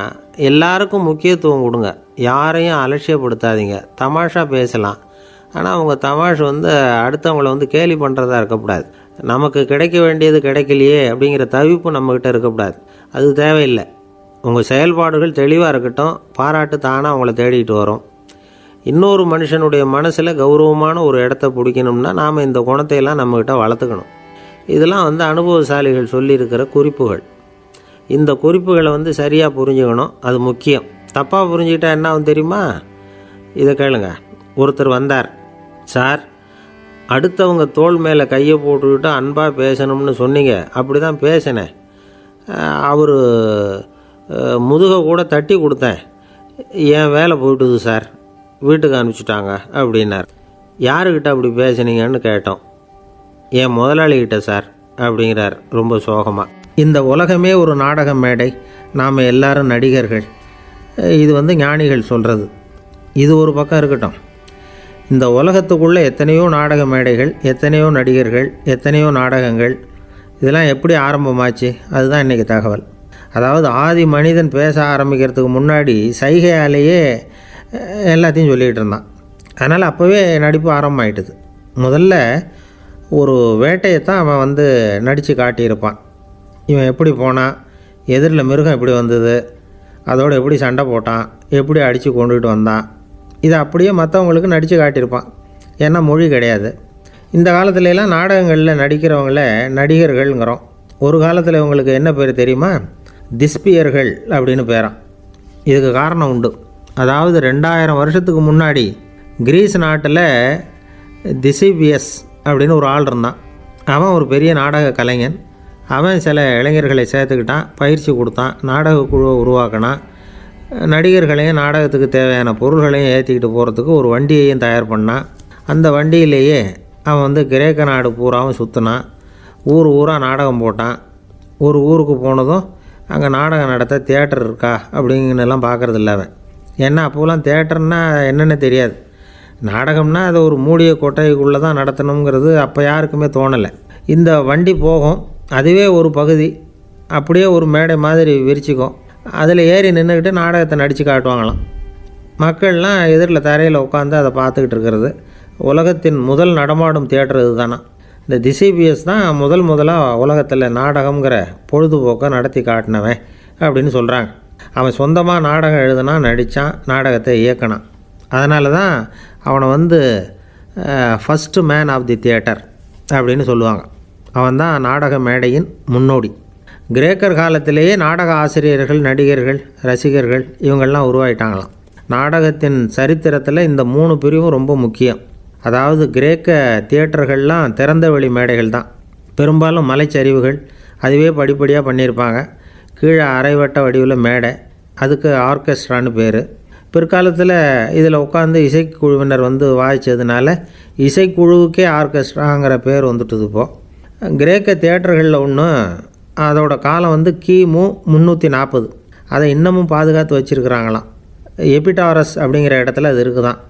எல்லாருக்கும் முக்கியத்துவம் கொடுங்க. யாரையும் அலட்சியப்படுத்தாதீங்க. தமாஷா பேசலாம், ஆனால் அவங்க தமாஷ் அடுத்தவங்களை கேலி பண்ணுறதா இருக்கக்கூடாது. நமக்கு கிடைக்க வேண்டியது கிடைக்கலையே அப்படிங்கிற தவிப்பு நம்மக்கிட்ட இருக்கக்கூடாது. அது தேவையில்லை. உங்கள் செயல்பாடுகள் தெளிவாக இருக்கட்டும். பாராட்டு தானாக அவங்கள தேடிட்டு வரும். இன்னொரு மனுஷனுடைய மனசில் கௌரவமான ஒரு இடத்த பிடிக்கணும்னா நாம் இந்த குணத்தையெல்லாம் நம்மக்கிட்ட வளர்த்துக்கணும். இதெல்லாம் அனுபவசாலிகள் சொல்லியிருக்கிற குறிப்புகள். இந்த குறிப்புகளை சரியாக புரிஞ்சுக்கணும், அது முக்கியம். தப்பாக புரிஞ்சுக்கிட்டா என்ன ஆகும் தெரியுமா? இதை கேளுங்க. ஒருத்தர் வந்தார், சார் அடுத்தவங்க தோள் மேலே கையை போட்டுக்கிட்டு அன்பாக பேசணும்னு சொன்னீங்க, அப்படி தான் பேசினேன். அவர் முதுகை கூட தட்டி கொடுத்தேன், என் வேலை போயிட்டுது சார், வீட்டுக்கு அனுப்பிச்சிட்டாங்க அப்படின்னார். யாருக்கிட்ட அப்படி பேசுனீங்கன்னு கேட்டோம். என் முதலாளிகிட்ட சார் அப்படிங்கிறார் ரொம்ப சோகமாக. இந்த உலகமே ஒரு நாடக மேடை, நாம் எல்லாரும் நடிகர்கள். இது ஞானிகள் சொல்கிறது. இது ஒரு பக்கம் இருக்கட்டும். இந்த உலகத்துக்குள்ளே எத்தனையோ நாடக மேடைகள், எத்தனையோ நடிகர்கள், எத்தனையோ நாடகங்கள். இதெல்லாம் எப்படி ஆரம்பமாச்சு? அதுதான் இன்றைக்கி தகவல். அதாவது ஆதி மனிதன் பேச ஆரம்பிக்கிறதுக்கு முன்னாடி சைகையாலேயே எல்லாத்தையும் சொல்லிகிட்டு இருந்தான். அதனால் அப்போவே நடிப்பு ஆரம்பமாயிட்டுது. முதல்ல ஒரு வேட்டையைத்தான் அவன் நடித்து காட்டியிருப்பான். இவன் எப்படி போனான், எதிரில் மிருகம் எப்படி வந்தது, அதோடு எப்படி சண்டை போட்டான், எப்படி அடித்து கொண்டுகிட்டு வந்தான், இதை அப்படியே மற்றவங்களுக்கு நடித்து காட்டியிருப்பான். ஏன்னா மொழி கிடையாது. இந்த காலத்துலலாம் நாடகங்களில் நடிக்கிறவங்கள நடிகர்கள்ங்கிறோம். ஒரு காலத்தில் இவங்களுக்கு என்ன பேர் தெரியுமா? திஸ்பியர்கள் அப்படின்னு பேரான். இதுக்கு காரணம் உண்டு. அதாவது 2000 வருஷத்துக்கு முன்னாடி கிரீஸ் நாட்டில் திசிபியஸ் அப்படின்னு ஒரு ஆள் இருந்தான். அவன் ஒரு பெரிய நாடக கலைஞன். அவன் சில இளைஞர்களை சேர்த்துக்கிட்டான், பயிற்சி கொடுத்தான், நாடக குழுவை உருவாக்கினான். நடிகர்களையும் நாடகத்துக்கு தேவையான பொருள்களையும் ஏற்றிக்கிட்டு போகிறதுக்கு ஒரு வண்டியையும் தயார் பண்ணான். அந்த வண்டியிலேயே அவன் வந்து கிரேக்க நாடு பூராவும் சுற்றினான். ஊர் ஊராக நாடகம் போட்டான். ஒரு ஊருக்கு போனதும் அங்கே நாடகம் நடத்த தியேட்டர் இருக்கா அப்படிங்கன்னெல்லாம் பார்க்குறது இல்லை அவன். ஏன்னா அப்போலாம் தியேட்டர்னா என்னென்னு தெரியாது. நாடகம்னா அதை ஒரு மூடிய கொட்டைக்குள்ளே தான் நடத்தணுங்கிறது அப்போ யாருக்குமே தோணலை. இந்த வண்டி போகும், அதுவே ஒரு பகுதி அப்படியே ஒரு மேடை மாதிரி விரிச்சிக்கும். அதில் ஏறி நின்றுக்கிட்டு நாடகத்தை நடித்து காட்டுவாங்களாம். மக்கள்லாம் எதிரில் தரையில் உட்காந்து அதை பார்த்துக்கிட்டு இருக்கிறது. உலகத்தின் முதல் நடமாடும் தியேட்டர் இது தானே. இந்த திசிபிஎஸ் தான் முதலாக உலகத்தில் நாடகங்கிற பொழுதுபோக்கை நடத்தி காட்டினவன் அப்படின்னு சொல்கிறாங்க. அவன் சொந்தமாக நாடகம் எழுதுனா, நடித்தான், நாடகத்தை இயக்கினான். அதனால தான் அவனை வந்து first man of the theatre அப்படின்னு சொல்லுவாங்க. அவன் தான் நாடக மேடையின் முன்னோடி. கிரேக்கர் காலத்திலேயே நாடக ஆசிரியர்கள், நடிகர்கள், ரசிகர்கள் இவங்கள்லாம் உருவாயிட்டாங்களாம். நாடகத்தின் சரித்திரத்தில் இந்த 3 பிரிவும் ரொம்ப முக்கியம். அதாவது கிரேக்க தியேட்டர்கள்லாம் திறந்த வெளி மேடைகள் தான். பெரும்பாலும் மலைச்சரிவுகள், அதுவே படிப்படியாக பண்ணியிருப்பாங்க. கீழே அரைவட்ட வடிவில் மேடை, அதுக்கு ஆர்கெஸ்ட்ரான்னு பேர். பிற்காலத்தில் இதில் உட்காந்து இசைக்குழுவினர் வந்து வாய்ச்சதுனால இசைக்குழுவுக்கே ஆர்கெஸ்ட்ராங்கிற பேர் வந்துட்டுது. இப்போது கிரேக்க தியேட்டர்களில் ஒன்று, அதோட காலம் வந்து கிமு 340. அதை இன்னமும் பாதுகாத்து வச்சுருக்கிறாங்களாம். எபிடாரஸ் அப்படிங்கிற இடத்துல அது இருக்குதான்.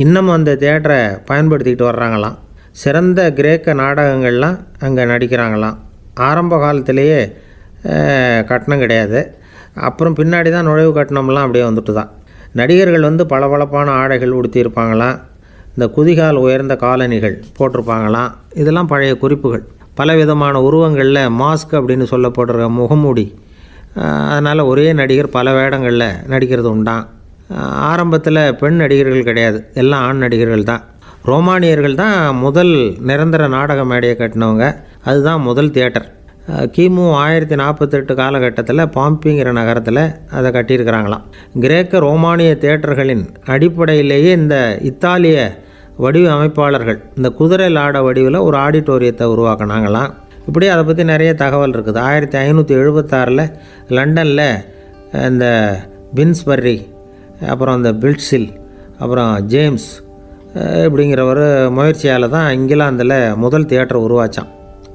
இன்னமும் அந்த தியேட்டரை பயன்படுத்திக்கிட்டு வர்றாங்களாம். சிறந்த கிரேக்க நாடகங்கள்லாம் அங்கே நடிக்கிறாங்களாம். ஆரம்ப காலத்திலேயே கட்டணம் கிடையாது. அப்புறம் பின்னாடி தான் நுழைவு கட்டணம்லாம் அப்படியே வந்துட்டு தான். நடிகர்கள் வந்து பளபளப்பான ஆடைகள் உடுத்தியிருப்பாங்களாம். இந்த குதிகால் உயர்ந்த காலணிகள் போட்டிருப்பாங்களாம். இதெல்லாம் பழைய குறிப்புகள். பலவிதமான உருவங்களில் மாஸ்க் அப்படின்னு சொல்லப்படுற முகமூடி. அதனால் ஒரே நடிகர் பல வேடங்களில் நடிக்கிறது உண்டான். ஆரம்பத்தில் பெண் நடிகர்கள் கிடையாது, எல்லாம் ஆண் நடிகர்கள் தான். ரோமானியர்கள் தான் முதல் நிரந்தர நாடக மேடையை கட்டினவங்க. அதுதான் முதல் தியேட்டர். கிமு 1048 காலகட்டத்தில் பாம்பிங்கிற நகரத்தில் அதை கட்டியிருக்கிறாங்களாம். கிரேக்க ரோமானிய தியேட்டர்களின் அடிப்படையிலேயே இந்த இத்தாலிய வடிவ அமைப்பாளர்கள் இந்த குதிரை லாட வடிவில் ஒரு ஆடிட்டோரியத்தை உருவாக்கினாங்களாம். இப்படி அதை பற்றி நிறைய தகவல் இருக்குது. 1576 லண்டனில் இந்த பின்ஸ்பர்ரி, அப்புறம் இந்த பில்ட்ஸில், அப்புறம் ஜேம்ஸ் இப்படிங்கிறவர் முயற்சியால் தான் இங்கிலாந்தில் முதல் தியேட்டர் உருவாச்சான்.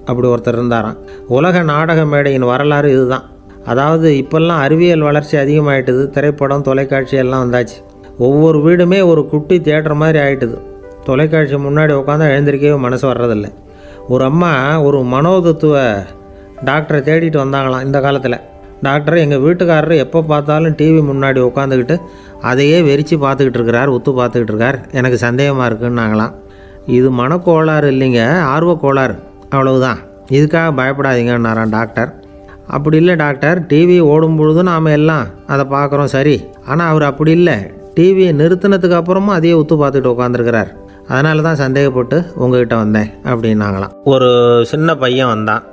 அப்படி ஒருத்தர் இருந்தாராம். உலக நாடக மேடையின் வரலாறு இதுதான். அதாவது இப்போல்லாம் அறிவியல் வளர்ச்சி அதிகமாகிட்டுது. திரைப்படம், தொலைக்காட்சி எல்லாம் வந்தாச்சு. ஒவ்வொரு வீடுமே ஒரு குட்டி தியேட்டர் மாதிரி ஆகிட்டுது. தொலைக்காட்சி முன்னாடி உட்காந்து எழுந்திருக்கவே மனசு வர்றதில்லை. ஒரு அம்மா ஒரு மனோதத்துவ டாக்டரை தேடிட்டு வந்தாங்களாம் இந்த காலத்தில். டாக்டர், எங்கள் வீட்டுக்காரர் எப்போ பார்த்தாலும் டிவி முன்னாடி உட்காந்துக்கிட்டு அதையே வெறிச்சு பார்த்துக்கிட்டு இருக்கிறார், உத்து பார்த்துக்கிட்டு இருக்கார், எனக்கு சந்தேகமாக இருக்குன்னாங்களாம். இது மனக்கோளாறு இல்லைங்க, ஆர்வக்கோளாறு, அவ்வளவுதான், இதுக்காக பயப்படாதீங்கன்னாரான் டாக்டர். அப்படி இல்லை டாக்டர், டிவி ஓடும் பொழுது நாம் எல்லாம் அதை பார்க்குறோம் சரி, ஆனால் அவர் அப்படி இல்லை, டிவியை நிறுத்தினதுக்கு அப்புறமும் அதையே உத்து பார்த்துக்கிட்டு உட்காந்துருக்கிறார், அதனால தான் சந்தேகப்பட்டு உங்ககிட்ட வந்தேன் அப்படின்னாங்களாம். ஒரு சின்ன பையன் வந்தான்.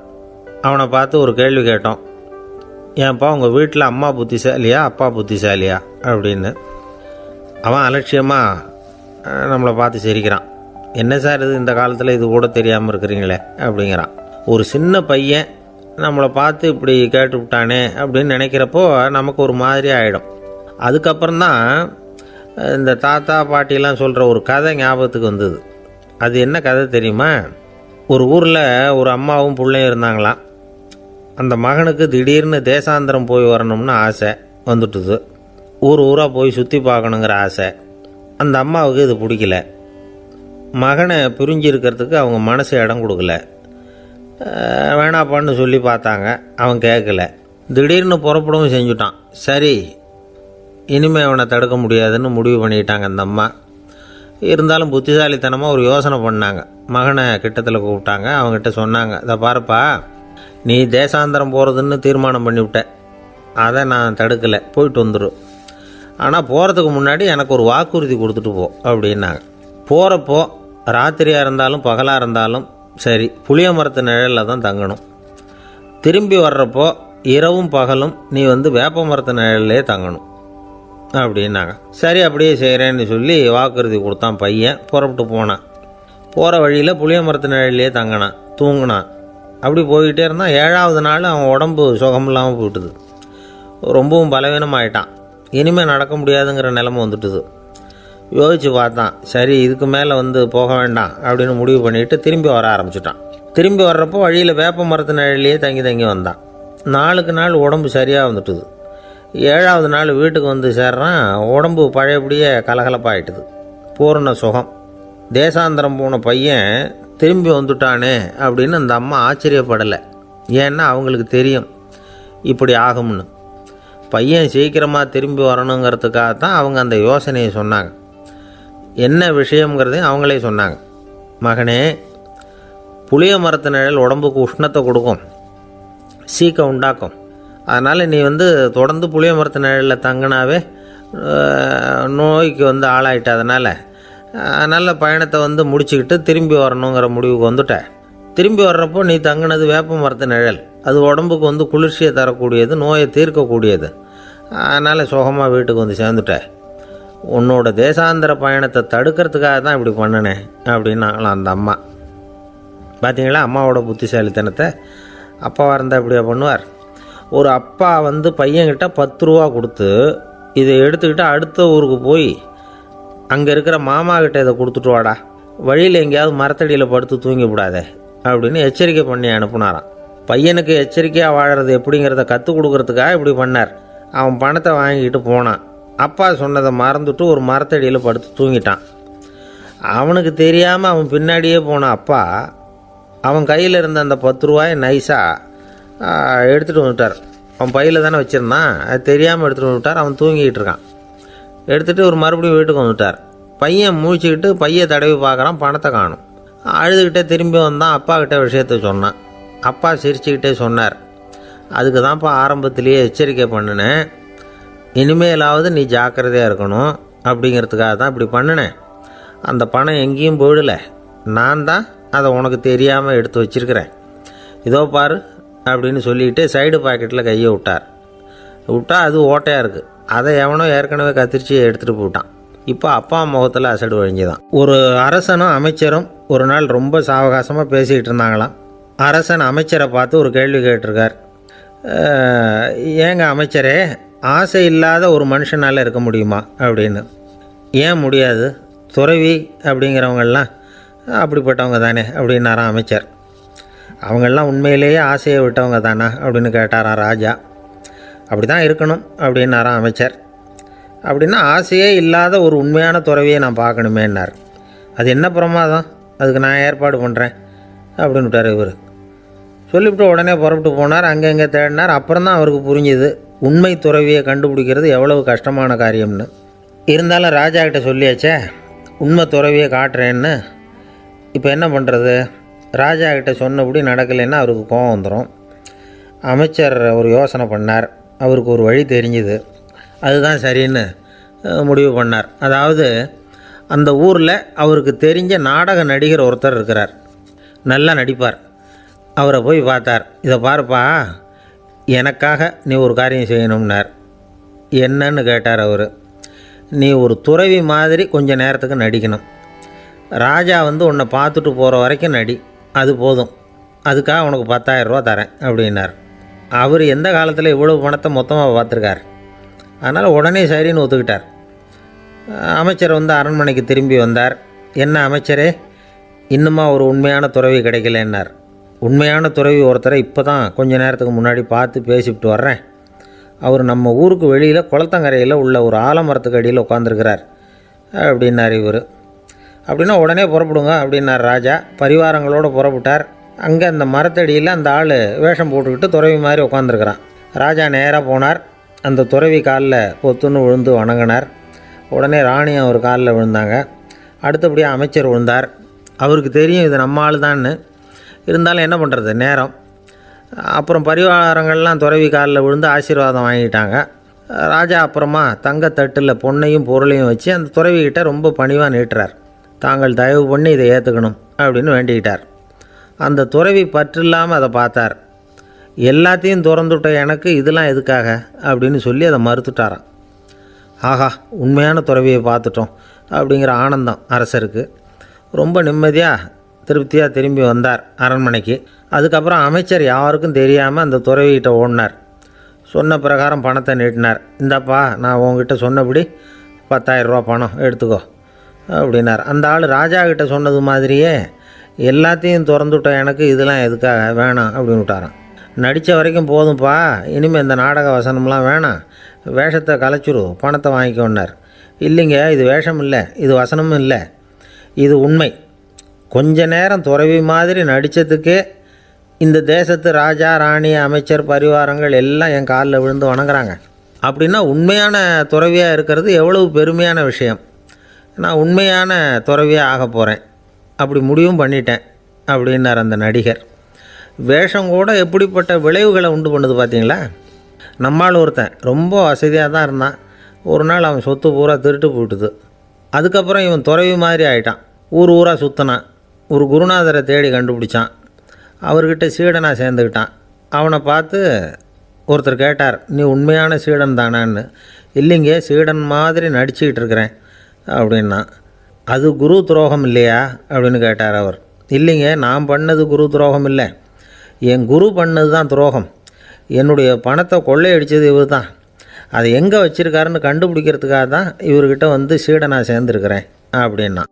அவனை பார்த்து ஒரு கேள்வி கேட்டோம். ஏன்ப்பா உங்கள் வீட்டில் அம்மா புத்திசாலியா அப்பா புத்திசாலியா அப்படின்னு. அவன் அலட்சியமாக நம்மளை பார்த்து சிரிக்கிறான். என்ன சார் இது, இந்த காலத்தில் இது கூட தெரியாமல் இருக்கிறீங்களே அப்படிங்கிறான். ஒரு சின்ன பையன் நம்மளை பார்த்து இப்படி கேட்டு விட்டானே அப்படின்னு நினைக்கிறப்போ நமக்கு ஒரு மாதிரி ஆகிடும். அதுக்கப்புறம்தான் இந்த தாத்தா பாட்டிலாம் சொல்கிற ஒரு கதை ஞாபகத்துக்கு வந்தது. அது என்ன கதை தெரியுமா? ஒரு ஊரில் ஒரு அம்மாவும் பிள்ளையும் இருந்தாங்களாம். அந்த மகனுக்கு திடீர்னு தேசாந்திரம் போய் வரணும்னு ஆசை வந்துட்டுது. ஊராக போய் சுற்றி பார்க்கணுங்கிற ஆசை. அந்த அம்மாவுக்கு இது பிடிக்கல. மகனை பிரிஞ்சு இருக்கிறதுக்கு அவங்க மனசு இடம் கொடுக்கல. வேணாப்பான்னு சொல்லி பார்த்தாங்க, அவன் கேட்கல. திடீர்னு புறப்படவும் செஞ்சுட்டான். சரி, இனிமேல் அவனை தடுக்க முடியாதுன்னு முடிவு பண்ணிட்டாங்க அந்த அம்மா. இருந்தாலும் புத்திசாலித்தனமாக ஒரு யோசனை பண்ணாங்க. மகனை கிட்டத்தில் கூப்பிட்டாங்க. அவங்ககிட்ட சொன்னாங்க, இதை பாருப்பா, நீ தேசாந்திரம் போகிறதுன்னு தீர்மானம் பண்ணிவிட்ட, அதை நான் தடுக்கலை, போயிட்டு வந்துடும். ஆனால் போகிறதுக்கு முன்னாடி எனக்கு ஒரு வாக்குறுதி கொடுத்துட்டு போ அப்படின்னாங்க. போகிறப்போ ராத்திரியாக இருந்தாலும் பகலாக இருந்தாலும் சரி, புளிய மரத்து நிழலில் தான் தங்கணும். திரும்பி வர்றப்போ இரவும் பகலும் நீ வேப்ப மரத்து நிழல்லே தங்கணும் அப்படின்னாங்க. சரி, அப்படியே செய்கிறேன்னு சொல்லி வாக்குறுதி கொடுத்தான் பையன். புறப்பட்டு போனான். போகிற வழியில் புளிய மரத்து நிழல்லே தங்கினான், தூங்கினான். அப்படி போய்கிட்டே இருந்தான். 7ஆவது நாள் அவன் உடம்பு சுகமில்லாமல் போயிட்டுது. ரொம்பவும் பலவீனமாயிட்டான். இனிமேல் நடக்க முடியாதுங்கிற நிலைமை வந்துட்டுது. யோசித்து பார்த்தான். சரி, இதுக்கு மேலே போக வேண்டாம் அப்படின்னு முடிவு பண்ணிவிட்டு திரும்பி வர ஆரம்பிச்சிட்டான். திரும்பி வர்றப்போ வழியில் வேப்ப மரத்து நிழலையே தங்கி தங்கி வந்தான். நாளுக்கு நாள் உடம்பு சரியாக வந்துட்டுது. 7ஆவது நாள் வீட்டுக்கு சேர்றான். உடம்பு பழையபடியே கலகலப்பாயிட்டுது. பூரண சுகம். தேசாந்திரம் போன பையன் திரும்பி வந்துட்டானே அப்படின்னு அந்த அம்மா ஆச்சரியப்படலை. ஏன்னா அவங்களுக்கு தெரியும் இப்படி ஆகும்னு. பையன் சீக்கிரமாக திரும்பி வரணுங்கிறதுக்காக தான் அவங்க அந்த யோசனையை சொன்னாங்க. என்ன விஷயங்கிறதையும் அவங்களே சொன்னாங்க. மகனே, புளிய மரத்து நிழல் உடம்புக்கு உஷ்ணத்தை கொடுக்கும், சீக்கம் உண்டாக்கும். அதனால் நீ தொடர்ந்து புளிய மரத்து நிழலில் தங்கினாவே நோய்க்கு ஆளாயிட்டதுனால நல்ல பயணத்தை முடிச்சுக்கிட்டு திரும்பி வரணுங்கிற முடிவுக்கு வந்துட்ட. திரும்பி வர்றப்போ நீ தங்கினது வேப்ப மரத்து நிழல். அது உடம்புக்கு குளிர்ச்சியை தரக்கூடியது, நோயை தீர்க்கக்கூடியது. அதனால் சுகமாக வீட்டுக்கு சேர்ந்துட்ட. உன்னோட தேசாந்திர பயணத்தை தடுக்கிறதுக்காக தான் இப்படி பண்ணினேன் அப்படின்னாங்களாம் அந்த அம்மா. பார்த்தீங்களா அம்மாவோட புத்திசாலித்தனத்தை? அப்பாவாக இருந்தால் இப்படியா பண்ணுவார்? ஒரு அப்பா பையன்கிட்ட 10 ரூபா கொடுத்து இதை எடுத்துக்கிட்டு அடுத்த ஊருக்கு போய் அங்கே இருக்கிற மாமா கிட்ட இதை கொடுத்துட்டு வாடா, வழியில் எங்கேயாவது மரத்தடியில் படுத்து தூங்கிவிடாதே அப்படின்னு எச்சரிக்கை பண்ணி அனுப்புனாராம். பையனுக்கு எச்சரிக்கையாக வாழறது எப்படிங்கிறத கற்றுக் கொடுக்கறதுக்காக இப்படி பண்ணார். அவன் பணத்தை வாங்கிக்கிட்டு போனான். அப்பா சொன்னதை மறந்துட்டு ஒரு மரத்தடியில் படுத்து தூங்கிட்டான். அவனுக்கு தெரியாமல் அவன் பின்னாடியே போன அப்பா அவன் கையில் இருந்த அந்த 10 ரூபாயை நைஸாக எடுத்துகிட்டு வந்துட்டார். அவன் பையில் தானே வச்சுருந்தான், அது தெரியாமல் எடுத்துகிட்டு வந்துட்டார். அவன் தூங்கிக்கிட்டு இருக்கான். எடுத்துகிட்டு ஒரு மறுபடியும் வீட்டுக்கு வந்துட்டார். பையன் முழிச்சுக்கிட்டு பையை தடவி பார்க்குறான், பணத்தை காணும். அழுதுகிட்டே திரும்பி வந்தான். அப்பா கிட்ட விஷயத்த சொன்னான். அப்பா சிரிச்சுக்கிட்டே சொன்னார், அதுக்கு தான்ப்பா ஆரம்பத்திலேயே எச்சரிக்கை பண்ணினேன், இனிமேலாவது நீ ஜாக்கிரதையாக இருக்கணும் அப்படிங்கிறதுக்காக தான் இப்படி பண்ணினேன். அந்த பணம் எங்கேயும் போயிடலை, நான் தான் அதை உனக்கு தெரியாமல் எடுத்து வச்சிருக்கிறேன். இதோ பாரு அப்படின்னு சொல்லிட்டு சைடு பாக்கெட்டில் கையை விட்டா அது ஓட்டையாக இருக்குது. அதை எவனோ ஏற்கனவே கத்திரிச்சு எடுத்துகிட்டு போட்டான். இப்போ அப்பா முகத்தில் அசடு வழிஞ்சுதான். ஒரு அரசனும் அமைச்சரும் ஒரு நாள் ரொம்ப சாவகாசமாக பேசிக்கிட்டு இருந்தாங்களாம். அரசன் அமைச்சரை பார்த்து ஒரு கேள்வி கேட்டிருக்கார். ஏங்க அமைச்சரே, ஆசை இல்லாத ஒரு மனுஷனால் இருக்க முடியுமா அப்படின்னு. ஏன் முடியாது, துறவி அப்படிங்கிறவங்கெல்லாம் அப்படிப்பட்டவங்க தானே அப்படின்னாராம் அமைச்சர். அவங்கெல்லாம் உண்மையிலேயே ஆசையை விட்டவங்க தானா அப்படின்னு கேட்டாராம் ராஜா. அப்படி தான் இருக்கணும் அப்படின்னாராம் அமைச்சர். அப்படின்னா ஆசையே இல்லாத ஒரு உண்மையான துறவியை நான் பார்க்கணுமேன்னார். அது என்ன பிரமாதம், அதுக்கு நான் ஏற்பாடு பண்ணுறேன் அப்படின்னு விட்டார் இவர். சொல்லிவிட்டு உடனே புறப்பட்டு போனார். அங்கங்கே தேடினார். அப்புறம் தான் அவருக்கு புரிஞ்சுது உண்மை துறவியை கண்டுபிடிக்கிறது எவ்வளவு கஷ்டமான காரியம்னு. இருந்தாலும் ராஜா கிட்ட சொல்லியாச்சே உண்மை துறவியை காட்டுறேன்னு. இப்போ என்ன பண்ணுறது? ராஜா கிட்ட சொன்னபடி நடக்கலைன்னா அவருக்கு கோபம் வந்துடும். அமைச்சர் ஒரு யோசனை பண்ணார். அவருக்கு ஒரு வழி தெரிஞ்சுது. அதுதான் சரின்னு முடிவு பண்ணார். அதாவது அந்த ஊரில் அவருக்கு தெரிஞ்ச நாடக நடிகர் ஒருத்தர் இருக்கிறார், நல்லா நடிப்பார். அவரை போய் பார்த்தார். இதை பாருப்பா, எனக்காக நீ ஒரு காரியம் செய்யணும்னார். என்னன்னு கேட்டார் அவர். நீ ஒரு துறவி மாதிரி கொஞ்சம் நேரத்துக்கு நடிக்கணும். ராஜா உன்னை பார்த்துட்டு போகிற வரைக்கும் நடி, அது போதும். அதுக்காக உனக்கு 10,000 ரூபா தரேன் அப்படின்னார். அவர் எந்த காலத்தில் இவ்வளவு பணத்தை மொத்தமாக பார்த்துருக்கார். அதனால் உடனே சரின்னு ஒத்துக்கிட்டார். அமைச்சர் அரண்மனைக்கு திரும்பி வந்தார். என்ன அமைச்சரே, இன்னுமா ஒரு உண்மையான துறவி கிடைக்கலன்னார். உண்மையான துறவி ஒருத்தரை இப்போ தான் கொஞ்ச நேரத்துக்கு முன்னாடி பார்த்து பேசிவிட்டு வர்றேன். அவர் நம்ம ஊருக்கு வெளியில் குளத்தங்கரையில் உள்ள ஒரு ஆலமரத்துக்கு அடியில் உட்காந்துருக்கிறார் அப்படின்னார் இவர். அப்படின்னா உடனே புறப்படுங்க அப்படின்னார் ராஜா. பரிவாரங்களோடு புறப்பட்டார். அங்கே அந்த மரத்தடியில் அந்த ஆள் வேஷம் போட்டுக்கிட்டு துறவி மாதிரி உட்காந்துருக்கிறான். ராஜா நேராக போனார். அந்த துறவி காலில் பொத்துன்னு விழுந்து வணங்கினார். உடனே ராணி அவர் காலில் விழுந்தாங்க. அடுத்தபடியாக அமைச்சர் விழுந்தார். அவருக்கு தெரியும் இது நம்ம ஆள் தான்னு. இருந்தாலும் என்ன பண்ணுறது, நேரம். அப்புறம் பரிவாரங்கள்லாம் துறவி காலில் விழுந்து ஆசீர்வாதம் வாங்கிட்டாங்க. ராஜா அப்புறமா தங்கத்தட்டில் பொண்ணையும் பொருளையும் வச்சு அந்த துறவிக்கிட்ட ரொம்ப பணிவாக நீட்டுறார். தாங்கள் தயவு பண்ணி இதை ஏற்றுக்கணும் அப்படின்னு வேண்டிக்கிட்டார். அந்த துறவி பற்றில்லாமல் அதை பார்த்தார். எல்லாத்தையும் திறந்துவிட்ட எனக்கு இதெல்லாம் எதுக்காக அப்படின்னு சொல்லி அதை மறுத்துட்டாராம். ஆஹா, உண்மையான துறவியை பார்த்துட்டோம் அப்படிங்கிற ஆனந்தம் அரசருக்கு. ரொம்ப நிம்மதியாக திருப்தியாக திரும்பி வந்தார் அரண்மனைக்கு. அதுக்கப்புறம் அமைச்சர் யாருக்கும் தெரியாமல் அந்த துறவிகிட்ட ஓடினார். சொன்ன பிரகாரம் பணத்தை நீட்டினார். இந்தாப்பா, நான் உங்ககிட்ட சொன்னபடி 10,000 ரூபா பணம் எடுத்துக்கோ. அப்படின்னார். அந்த ஆள் ராஜா கிட்ட சொன்னது மாதிரியே எல்லாத்தையும் திறந்துவிட்டோம், எனக்கு இதெல்லாம் எதுக்காக வேணாம் அப்படின்னு விட்டாரான். நடித்த வரைக்கும் போதும்ப்பா, இனிமேல் இந்த நாடக வசனம்லாம் வேணாம், வேஷத்தை கலைச்சிரு, பணத்தை வாங்கிக்கோன்னார். இல்லைங்க, இது வேஷம் இல்லை, இது வசனமும் இல்லை, இது உண்மை. கொஞ்ச நேரம் துறவி மாதிரி நடித்ததுக்கே இந்த தேசத்து ராஜா ராணி அமைச்சர் பரிவாரங்கள் எல்லாம் என் காலில் விழுந்து வணங்குறாங்க. அப்படின்னா உண்மையான துறவியாக இருக்கிறது எவ்வளவு பெருமையான விஷயம். நான் உண்மையான துறவியாக ஆக போகிறேன், அப்படி முடிவும் பண்ணிட்டேன் அப்படின்னார் அந்த நடிகர். வேஷம் கூட எப்படிப்பட்ட விளைவுகளை உண்டு பண்ணுது பார்த்தீங்களா. நம்மால் ஒருத்தன் ரொம்ப வசதியாக தான் இருந்தான். ஒரு நாள் அவன் சொத்து பூரா திருட்டு போட்டுது. அதுக்கப்புறம் இவன் துறவி மாதிரி ஆகிட்டான். ஊர் ஊராக சுற்றினான். ஒரு குருநாதரை தேடி கண்டுபிடிச்சான். அவர்கிட்ட சீடனாக சேர்ந்துக்கிட்டான். அவனை பார்த்து ஒருத்தர் கேட்டார், நீ உண்மையான சீடன் தானான்னு. இல்லைங்க, சீடன் மாதிரி நடிச்சுக்கிட்டு இருக்கிறேன் அப்படின்னா. அது குரு துரோகம் இல்லையா அப்படின்னு கேட்டார் அவர். இல்லைங்க, நான் பண்ணது குரு துரோகம் இல்லை, என் குரு பண்ணது தான் துரோகம். என்னுடைய பணத்தை கொள்ளையடித்தது இவர் தான். அதை எங்கே வச்சுருக்காருன்னு கண்டுபிடிக்கிறதுக்காக தான் இவர்கிட்ட வந்து சீடனாக சேர்ந்துருக்கிறேன் அப்படின்னா.